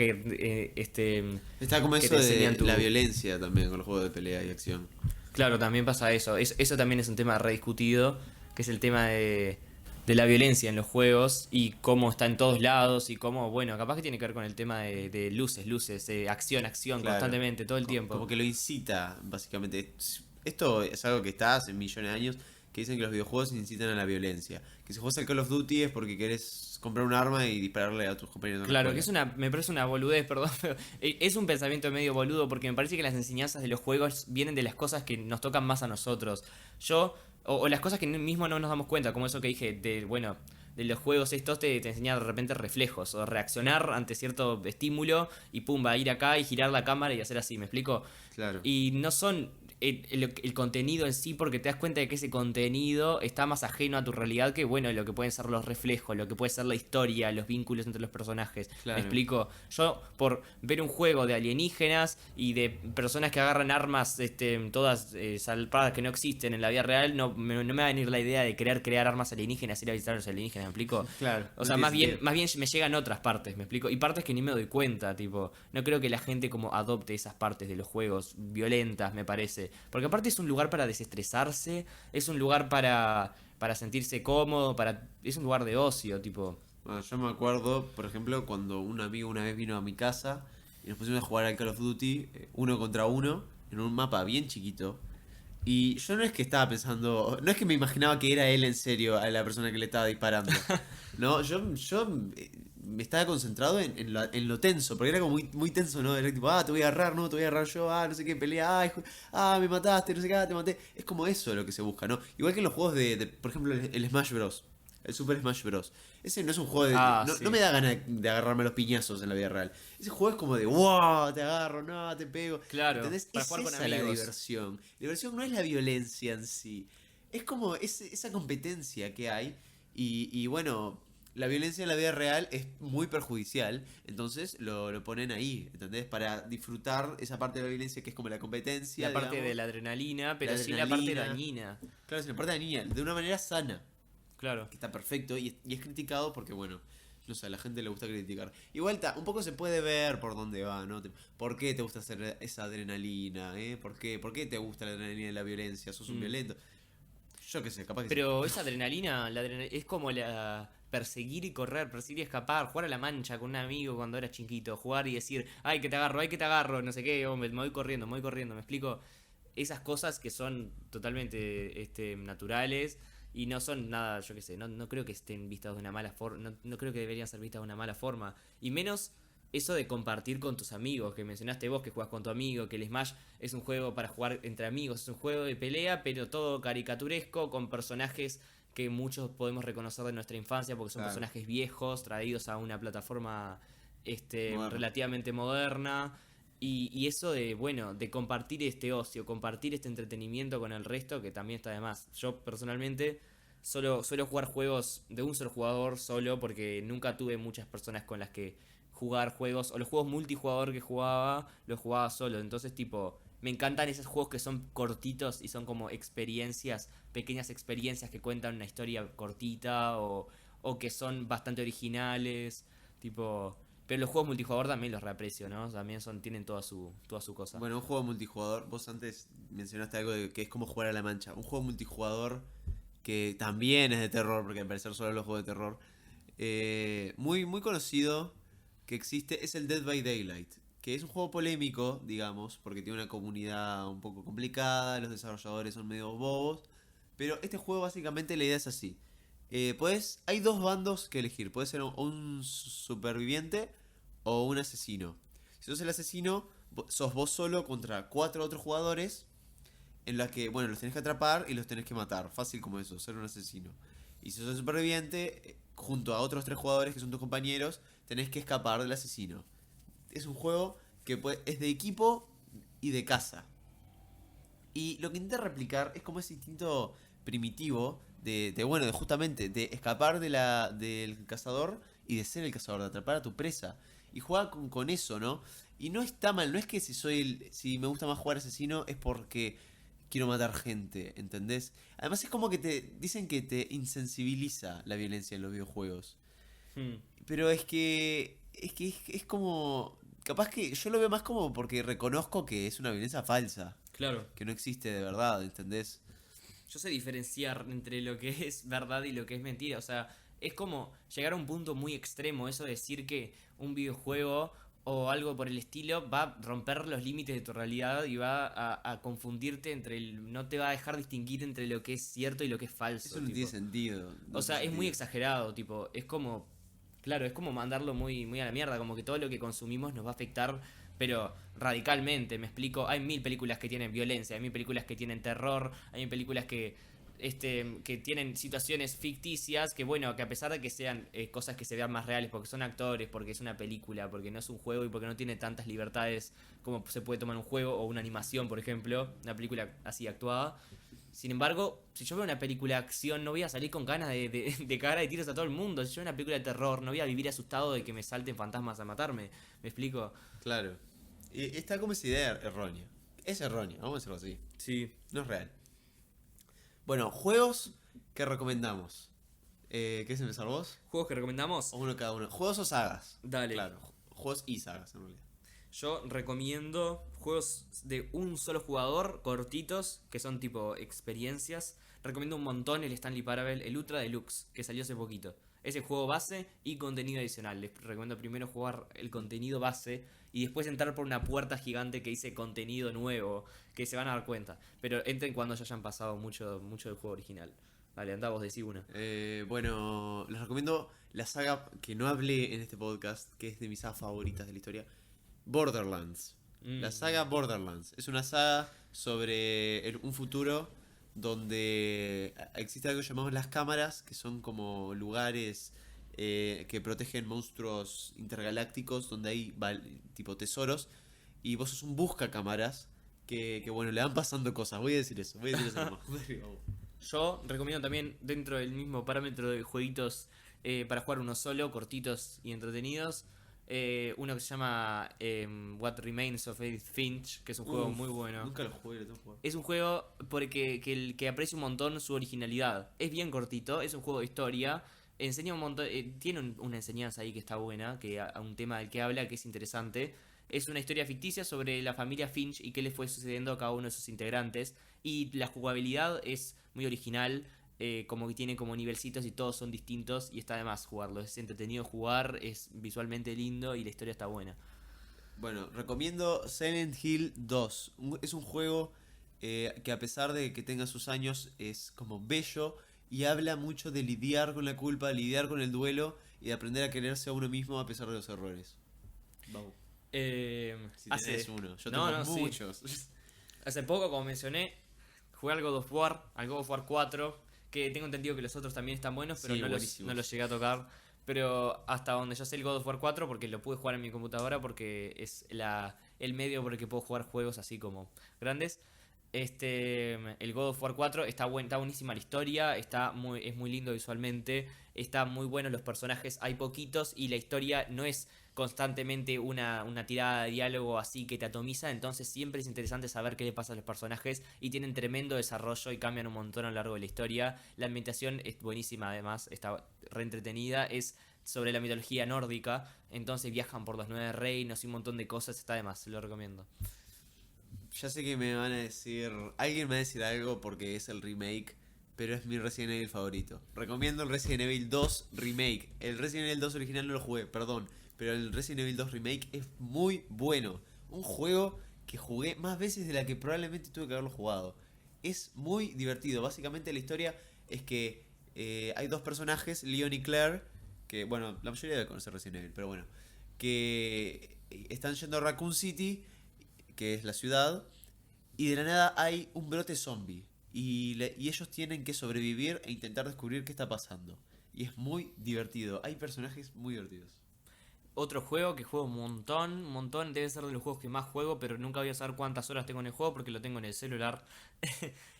Está como que eso te de enseñan la tu... violencia también con los juegos de pelea y acción. Claro, también pasa eso. Eso también es un tema rediscutido, que es el tema de la violencia en los juegos y cómo está en todos lados y cómo, bueno, capaz que tiene que ver con el tema de luces, acción, acción, Claro. constantemente, todo el tiempo. Como que lo incita, básicamente. Esto es algo que está hace millones de años, que dicen que los videojuegos incitan a la violencia. Que si juegas al Call of Duty es porque querés comprar un arma y dispararle a tus compañeros en la Claro, que escuela. es una, me parece una boludez, perdón, pero es un pensamiento medio boludo porque me parece que las enseñanzas de los juegos vienen de las cosas que nos tocan más a nosotros. O las cosas que mismo no nos damos cuenta, como eso que dije, bueno, de los juegos estos te enseñan de repente reflejos o reaccionar ante cierto estímulo y pum, va a ir acá y girar la cámara y hacer así, ¿me explico? Claro. Y no son el contenido en sí, porque te das cuenta de que ese contenido está más ajeno a tu realidad que, bueno, lo que pueden ser los reflejos, lo que puede ser la historia, los vínculos entre los personajes. ¿Me Claro. explico? Yo, por ver un juego de alienígenas y de personas que agarran armas todas salvadas que no existen en la vida real, no me va a venir la idea de querer crear armas alienígenas, ir a visitar a los alienígenas, ¿me explico? Claro, O no sea, tiene sentido. más bien me llegan otras partes, ¿me explico? Y partes que ni me doy cuenta, tipo, no creo que la gente como adopte esas partes de los juegos violentas, me parece. Porque aparte es un lugar para desestresarse, es un lugar para sentirse cómodo, es un lugar de ocio, tipo. Bueno, yo me acuerdo, por ejemplo, cuando un amigo una vez vino a mi casa y nos pusimos a jugar al Call of Duty uno contra uno en un mapa bien chiquito. Y yo no es que estaba pensando, no es que me imaginaba que era él en serio a la persona que le estaba disparando. No, yo me estaba concentrado en lo tenso, porque era como muy tenso, ¿no? Era tipo, te voy a agarrar, no, te voy a agarrar yo, no sé qué, pelea, me mataste, no sé qué, te maté. Es como eso lo que se busca, ¿no? Igual que en los juegos por ejemplo, el Smash Bros. El Super Smash Bros. Ese no es un juego de... Ah, No sí. me da ganas de agarrarme a los piñazos en la vida real. Ese juego es como de, wow, te agarro, no, te pego. Claro, ¿Entendés? para Es jugar con esa la amigos. diversión. La diversión no es la violencia en sí. Es como esa competencia que hay. Y bueno, la violencia en la vida real es muy perjudicial. Entonces lo ponen ahí, ¿entendés? Para disfrutar esa parte de la violencia que es como la competencia, La parte de digamos. la adrenalina, La pero sí la parte adrenalina. dañina. Claro, es la parte de la niña, de una manera sana Claro. que está perfecto y es criticado porque, bueno, no sé, a la gente le gusta criticar. Igual un poco se puede ver por dónde va, ¿no? ¿Por qué te gusta hacer esa adrenalina, eh? ¿Por qué te gusta la adrenalina y la violencia? ¿Sos un Mm. violento? Yo qué sé, capaz que sí. Pero esa adrenalina, es como la perseguir y correr, perseguir y escapar, jugar a la mancha con un amigo cuando eras chiquito, jugar y decir, ay que te agarro, no sé qué, me voy corriendo, me explico. Esas cosas que son totalmente naturales y no son nada, yo qué sé, no creo que estén vistas de una mala forma, no creo que deberían ser vistas de una mala forma. Y menos eso de compartir con tus amigos, que mencionaste vos que jugás con tu amigo, que el Smash es un juego para jugar entre amigos, es un juego de pelea, pero todo caricaturesco, con personajes que muchos podemos reconocer de nuestra infancia, porque son Claro, personajes viejos, traídos a una plataforma moderno. relativamente moderna. Y eso de, bueno, de compartir este ocio, compartir este entretenimiento con el resto, que también está de más. Yo personalmente suelo jugar juegos de un solo jugador solo, porque nunca tuve muchas personas con las que jugar juegos, o los juegos multijugador que jugaba, los jugaba solo. Entonces, tipo, me encantan esos juegos que son cortitos y son como experiencias, pequeñas experiencias que cuentan una historia cortita o que son bastante originales. Tipo, Pero los juegos multijugador también los reaprecio, ¿no? También tienen toda su cosa. Bueno, un juego multijugador, vos antes mencionaste algo de que es como jugar a la mancha. Un juego multijugador que también es de terror, porque al parecer solo los juegos de terror. Muy conocido que existe es el Dead by Daylight. Que es un juego polémico, digamos, porque tiene una comunidad un poco complicada, los desarrolladores son medio bobos. Pero este juego básicamente la idea es así. Hay dos bandos que elegir. Puede ser un superviviente o un asesino. Si sos el asesino, sos vos solo contra 4 otros jugadores en la que, bueno, los tenés que atrapar y los tenés que matar. Fácil como eso, ser un asesino. Y si sos el superviviente, junto a otros 3 jugadores que son tus compañeros, tenés que escapar del asesino. Es un juego que es de equipo y de casa. Y lo que intenta replicar es como ese instinto primitivo de justamente, de escapar del cazador y de ser el cazador, de atrapar a tu presa. Y juega con eso, ¿no? Y no está mal, no es que si me gusta más jugar asesino es porque quiero matar gente, ¿entendés? Además es como que dicen que te insensibiliza la violencia en los videojuegos. Hmm. Pero es como, capaz que yo lo veo más como porque reconozco que es una violencia falsa, Claro. que no existe de verdad, ¿entendés? Yo sé diferenciar entre lo que es verdad y lo que es mentira. O sea, es como llegar a un punto muy extremo. Eso de decir que un videojuego o algo por el estilo va a romper los límites de tu realidad y va a confundirte no te va a dejar distinguir entre lo que es cierto y lo que es falso. Eso no tipo. tiene sentido. No O sea, tiene es muy sentido. exagerado, tipo, es como, claro, es como mandarlo muy a la mierda, como que todo lo que consumimos nos va a afectar, pero radicalmente, me explico, hay 1000 películas que tienen violencia, hay 1000 películas que tienen terror, hay 1000 películas que tienen situaciones ficticias, que bueno, que a pesar de que sean cosas que se vean más reales, porque son actores, porque es una película, porque no es un juego y porque no tiene tantas libertades como se puede tomar un juego o una animación, por ejemplo, una película así actuada. Sin embargo, si yo veo una película de acción, no voy a salir con ganas de cagar de tiros a todo el mundo. Si yo veo una película de terror, no voy a vivir asustado de que me salten fantasmas a matarme. ¿Me explico? Claro. Y está como esa idea errónea. Es errónea, vamos a decirlo así. Sí. No es real. Bueno, juegos que recomendamos. ¿Querés empezar vos? ¿Juegos que recomendamos? O uno cada uno. ¿Juegos o sagas? Dale. Claro, juegos y sagas en realidad. Yo recomiendo juegos de un solo jugador, cortitos, que son tipo experiencias. Recomiendo un montón el Stanley Parable, el Ultra Deluxe, que salió hace poquito. Es el juego base y contenido adicional. Les recomiendo primero jugar el contenido base y después entrar por una puerta gigante que dice contenido nuevo, que se van a dar cuenta. Pero entren cuando ya hayan pasado mucho del juego original. Dale, andá vos, decí una. Bueno, les recomiendo la saga que no hablé en este podcast, que es de mis sagas favoritas de la historia. Borderlands. La saga Borderlands. Es una saga sobre un futuro donde existe algo llamado las cámaras, que son como lugares que protegen monstruos intergalácticos, donde hay tipo tesoros, y vos sos un busca cámaras que bueno, le van pasando cosas. Voy a decir eso nomás. Yo recomiendo también dentro del mismo parámetro de jueguitos para jugar uno solo, cortitos y entretenidos. Uno que se llama What Remains of Edith Finch, que es un juego muy bueno. Nunca lo jugué, lo tengo que jugar. Es un juego que aprecio un montón su originalidad. Es bien cortito, es un juego de historia. Enseña un montón, tiene una enseñanza ahí que está buena, a un tema del que habla que es interesante. Es una historia ficticia sobre la familia Finch y qué le fue sucediendo a cada uno de sus integrantes. Y la jugabilidad es muy original, como que tiene como nivelcitos y todos son distintos y está de más jugarlo. Es entretenido jugar, es visualmente lindo y la historia está buena. Bueno, recomiendo Silent Hill 2. Es un juego que a pesar de que tenga sus años es como bello y habla mucho de lidiar con la culpa, lidiar con el duelo y de aprender a quererse a uno mismo a pesar de los errores. Vamos. Si tenés uno, yo tengo sí. muchos. Hace poco, como mencioné, jugué al God of War, al God of War 4, que tengo entendido que los otros también están buenos, pero Sí, no buenísimos. los llegué a tocar. Pero hasta donde yo sé el God of War 4, porque lo pude jugar en mi computadora, porque es el medio por el que puedo jugar juegos así como grandes. El God of War 4 está buenísima la historia, es muy lindo visualmente, está muy bueno los personajes, hay poquitos y la historia no es constantemente una tirada de diálogo así que te atomiza, entonces siempre es interesante saber qué le pasa a los personajes y tienen tremendo desarrollo y cambian un montón a lo largo de la historia. La ambientación es buenísima además, está re entretenida, es sobre la mitología nórdica, entonces viajan por los nueve reinos y un montón de cosas, está de más, lo recomiendo. Ya sé que me van a decir. Alguien me va a decir algo porque es el remake. Pero es mi Resident Evil favorito. Recomiendo el Resident Evil 2 Remake. El Resident Evil 2 original no lo jugué, perdón. Pero el Resident Evil 2 Remake es muy bueno. Un juego que jugué más veces de la que probablemente tuve que haberlo jugado. Es muy divertido. Básicamente la historia es que hay dos personajes, Leon y Claire. Que, bueno, la mayoría debe conocer Resident Evil, pero bueno. Que están yendo a Raccoon City, que es la ciudad, y de la nada hay un brote zombie. Y ellos tienen que sobrevivir e intentar descubrir qué está pasando. Y es muy divertido. Hay personajes muy divertidos. Otro juego que juego un montón, debe ser de los juegos que más juego, pero nunca voy a saber cuántas horas tengo en el juego porque lo tengo en el celular.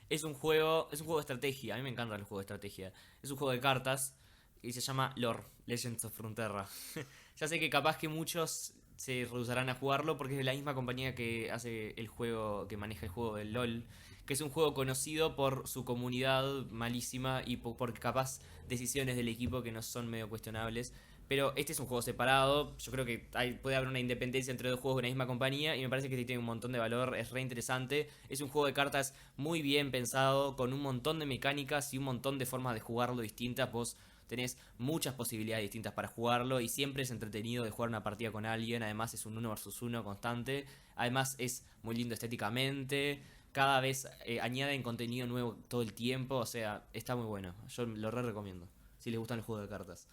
Es un juego de estrategia, a mí me encantan los juegos de estrategia. Es un juego de cartas y se llama Lore, Legends of Frontera. Ya sé que capaz que muchos se rehusarán a jugarlo porque es de la misma compañía que hace el juego, que maneja el juego del LOL, que es un juego conocido por su comunidad malísima y por capaz decisiones del equipo que no son medio cuestionables. Pero este es un juego separado. Yo creo que puede haber una independencia entre dos juegos de la misma compañía. Y me parece que tiene un montón de valor. Es re interesante. Es un juego de cartas muy bien pensado. Con un montón de mecánicas y un montón de formas de jugarlo distintas. Vos tenés muchas posibilidades distintas para jugarlo. Y siempre es entretenido de jugar una partida con alguien. Además es un uno versus uno constante. Además es muy lindo estéticamente. Cada vez añaden contenido nuevo todo el tiempo. O sea, está muy bueno. Yo lo re recomiendo. Si les gustan los juegos de cartas.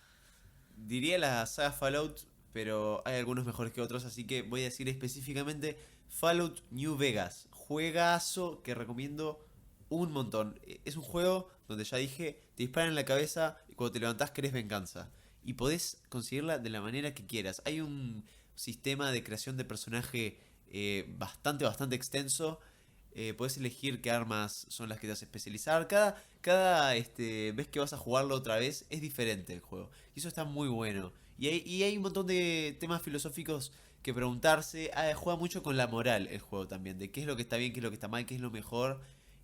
Diría la saga Fallout, pero hay algunos mejores que otros, así que voy a decir específicamente Fallout New Vegas. Juegazo que recomiendo un montón. Es un juego donde ya dije, te disparan en la cabeza y cuando te levantás querés venganza. Y podés conseguirla de la manera que quieras. Hay un sistema de creación de personaje bastante extenso. Puedes elegir qué armas son las que te vas a especializar. Cada vez que vas a jugarlo otra vez es diferente el juego. Y eso está muy bueno. Y hay un montón de temas filosóficos que preguntarse. Juega mucho con la moral el juego también. De qué es lo que está bien, qué es lo que está mal, qué es lo mejor.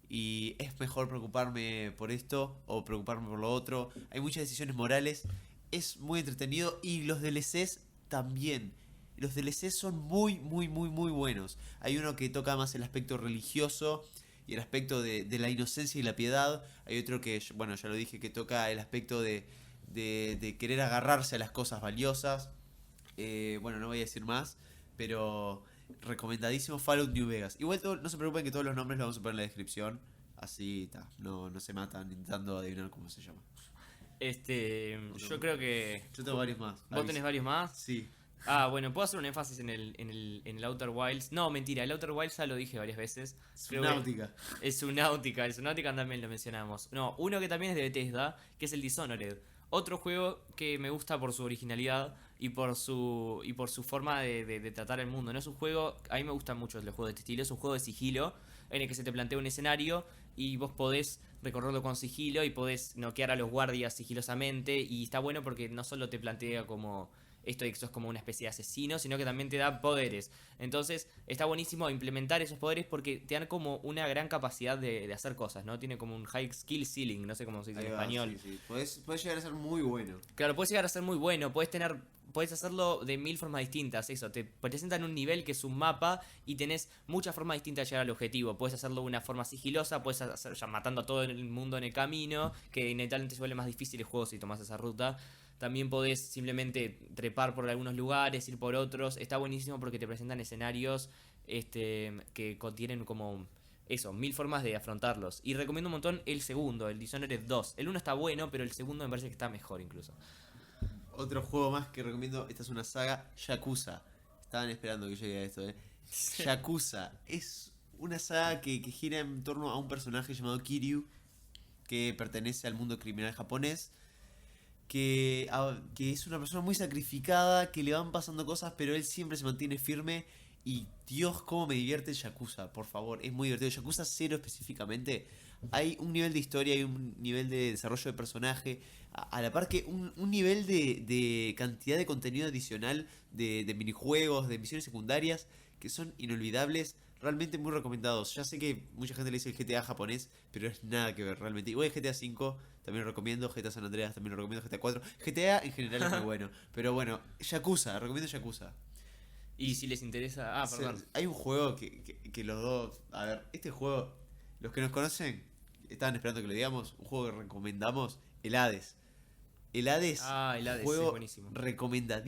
Y es mejor preocuparme por esto o preocuparme por lo otro. Hay muchas decisiones morales. Es muy entretenido. Y los DLCs también. Los DLCs son muy buenos. Hay uno que toca más el aspecto religioso y el aspecto de la inocencia y la piedad. Hay otro que, bueno, ya lo dije, que toca el aspecto de querer agarrarse a las cosas valiosas. Bueno, no voy a decir más, pero recomendadísimo Fallout New Vegas. Igual no se preocupen que todos los nombres los vamos a poner en la descripción. Así, no se matan intentando adivinar cómo se llama. Yo creo que. Yo tengo varios más. ¿Vos tenés varios más? Sí. Bueno, puedo hacer un énfasis en el Outer Wilds. No, mentira, el Outer Wilds ya lo dije varias veces. Subnautica. El Subnautica también lo mencionamos. No, uno que también es de Bethesda, que es el Dishonored. Otro juego que me gusta por su originalidad y por su forma de tratar el mundo. No es un juego, a mí me gustan mucho los juegos de este estilo, es un juego de sigilo en el que se te plantea un escenario y vos podés recorrerlo con sigilo y podés noquear a los guardias sigilosamente y está bueno porque no solo te plantea como esto de que sos como una especie de asesino, sino que también te da poderes. Entonces está buenísimo implementar esos poderes porque te dan como una gran capacidad de hacer cosas, ¿no? Tiene como un high skill ceiling, no sé cómo se dice en español. Sí. Puedes llegar a ser muy bueno. Claro, puedes llegar a ser muy bueno, puedes hacerlo de mil formas distintas, eso, te presentan un nivel que es un mapa y tenés muchas formas distintas de llegar al objetivo. Puedes hacerlo de una forma sigilosa, puedes hacer ya matando a todo el mundo en el camino, que inevitablemente se vuelve más difícil el juego si tomas esa ruta. También podés simplemente trepar por algunos lugares, ir por otros. Está buenísimo porque te presentan escenarios que contienen como eso, mil formas de afrontarlos. Y recomiendo un montón el segundo, el Dishonored 2. El uno está bueno, pero el segundo me parece que está mejor incluso. Otro juego más que recomiendo, esta es una saga, Yakuza. Estaban esperando que llegue a esto, Yakuza es una saga que gira en torno a un personaje llamado Kiryu, que pertenece al mundo criminal japonés, que es una persona muy sacrificada, que le van pasando cosas, pero él siempre se mantiene firme Y Dios, cómo me divierte el Yakuza, por favor, es muy divertido. Yakuza 0 específicamente, hay un nivel de historia, hay un nivel de desarrollo de personaje, a la par que un nivel de cantidad de contenido adicional, de minijuegos, de misiones secundarias, que son inolvidables, realmente muy recomendados. Ya sé que mucha gente le dice el GTA japonés, pero es nada que ver realmente. Igual el GTA 5 también lo recomiendo, GTA San Andreas también lo recomiendo, GTA 4. GTA en general es muy bueno, pero bueno, Yakuza, recomiendo Yakuza. Y si les interesa... Ah, perdón. Hay un juego que los dos... A ver, este juego, los que nos conocen, estaban esperando que lo digamos, un juego que recomendamos, el Hades. El Hades, Ah, el Hades, sí, juego buenísimo.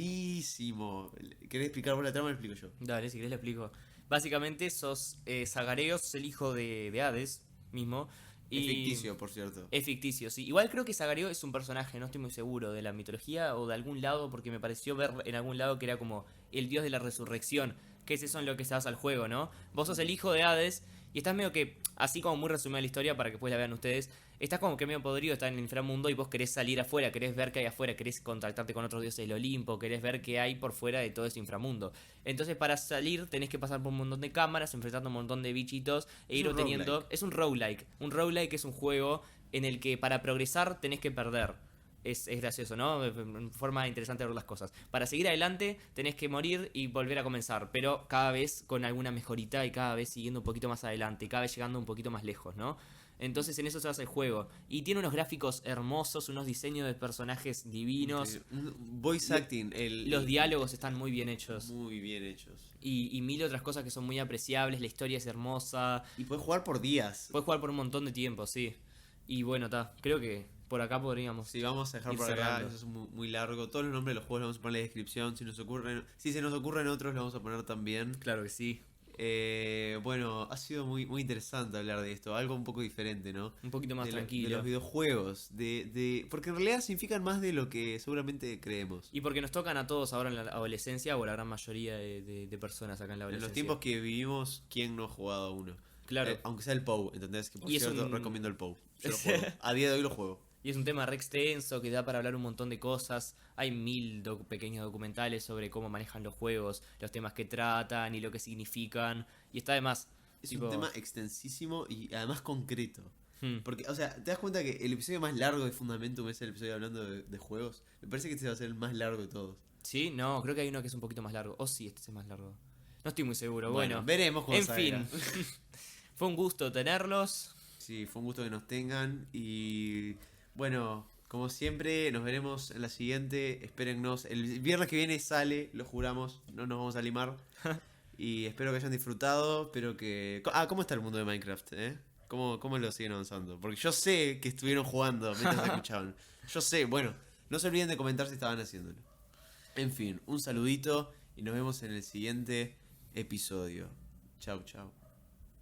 recomendadísimo. ¿Querés explicar vos la trama o lo explico yo? Dale, si querés le explico. Básicamente sos Sagareo, sos el hijo de Hades mismo. Es Y ficticio, por cierto. es ficticio, sí. Igual creo que Sagareo es un personaje, no estoy muy seguro, de la mitología o de algún lado, porque me pareció ver en algún lado que era como el dios de la resurrección, que es eso en lo que se basa el juego, ¿no? Vos sos el hijo de Hades y estás medio que, así como muy resumida la historia para que después la vean ustedes, estás como que medio podrido, estás en el inframundo y vos querés salir afuera, querés ver qué hay afuera, querés contactarte con otros dioses del Olimpo, querés ver qué hay por fuera de todo ese inframundo. Entonces para salir tenés que pasar por un montón de cámaras, enfrentando un montón de bichitos e Es ir un obteniendo... roguelike. Es un roguelike. Un roguelike es un juego en el que para progresar tenés que perder. Es gracioso, ¿no? Forma interesante de ver las cosas. Para seguir adelante tenés que morir y volver a comenzar, pero cada vez con alguna mejorita y cada vez siguiendo un poquito más adelante, y cada vez llegando un poquito más lejos, ¿no? Entonces en eso se basa el juego. Y tiene unos gráficos hermosos, unos diseños de personajes divinos. Un voice acting, Los diálogos están muy bien hechos. muy bien hechos. Y mil otras cosas que son muy apreciables. La historia es hermosa. Y puedes jugar por días. Puedes jugar por un montón de tiempo, sí. Y bueno, creo que por acá podríamos. Sí, vamos a dejar ir por acá, cerrando. eso es muy largo. Todos los nombres de los juegos los vamos a poner en la descripción. Si se nos ocurren otros, los vamos a poner también. Claro que sí. Bueno, ha sido muy interesante hablar de esto, algo un poco diferente, ¿no? Un poquito más De tranquilo. los videojuegos, porque en realidad significan más de lo que seguramente creemos. Y porque nos tocan a todos ahora en la adolescencia, o la gran mayoría de personas acá en la En adolescencia. los tiempos que vivimos, ¿quién no ha jugado a uno? Claro. Aunque sea el POU, ¿entendés? Que por Y es cierto, un- recomiendo el POU. Yo lo juego. A día de hoy lo juego. Y es un tema re extenso que da para hablar un montón de cosas. Hay pequeños documentales sobre cómo manejan los juegos, los temas que tratan y lo que significan. Y está además. Es un tema extensísimo y además concreto. Porque, o sea, ¿te das cuenta que el episodio más largo de Fundamentum es el episodio hablando de juegos? Me parece que este va a ser el más largo de todos. Sí, no, creo que hay uno que es un poquito más largo. Sí, este es más largo. No estoy muy seguro. Bueno, veremos cuando en salga. fin. Fue un gusto tenerlos. Sí, fue un gusto que nos tengan y bueno, como siempre, nos veremos en la siguiente. Espérennos. El viernes que viene sale, lo juramos, no nos vamos a limar. Y espero que hayan disfrutado, espero que... ¿Cómo está el mundo de Minecraft, eh? ¿Cómo lo siguen avanzando? Porque yo sé que estuvieron jugando mientras escuchaban. Yo sé, bueno, no se olviden de comentar si estaban haciéndolo. En fin, un saludito y nos vemos en el siguiente episodio. Chau, chau.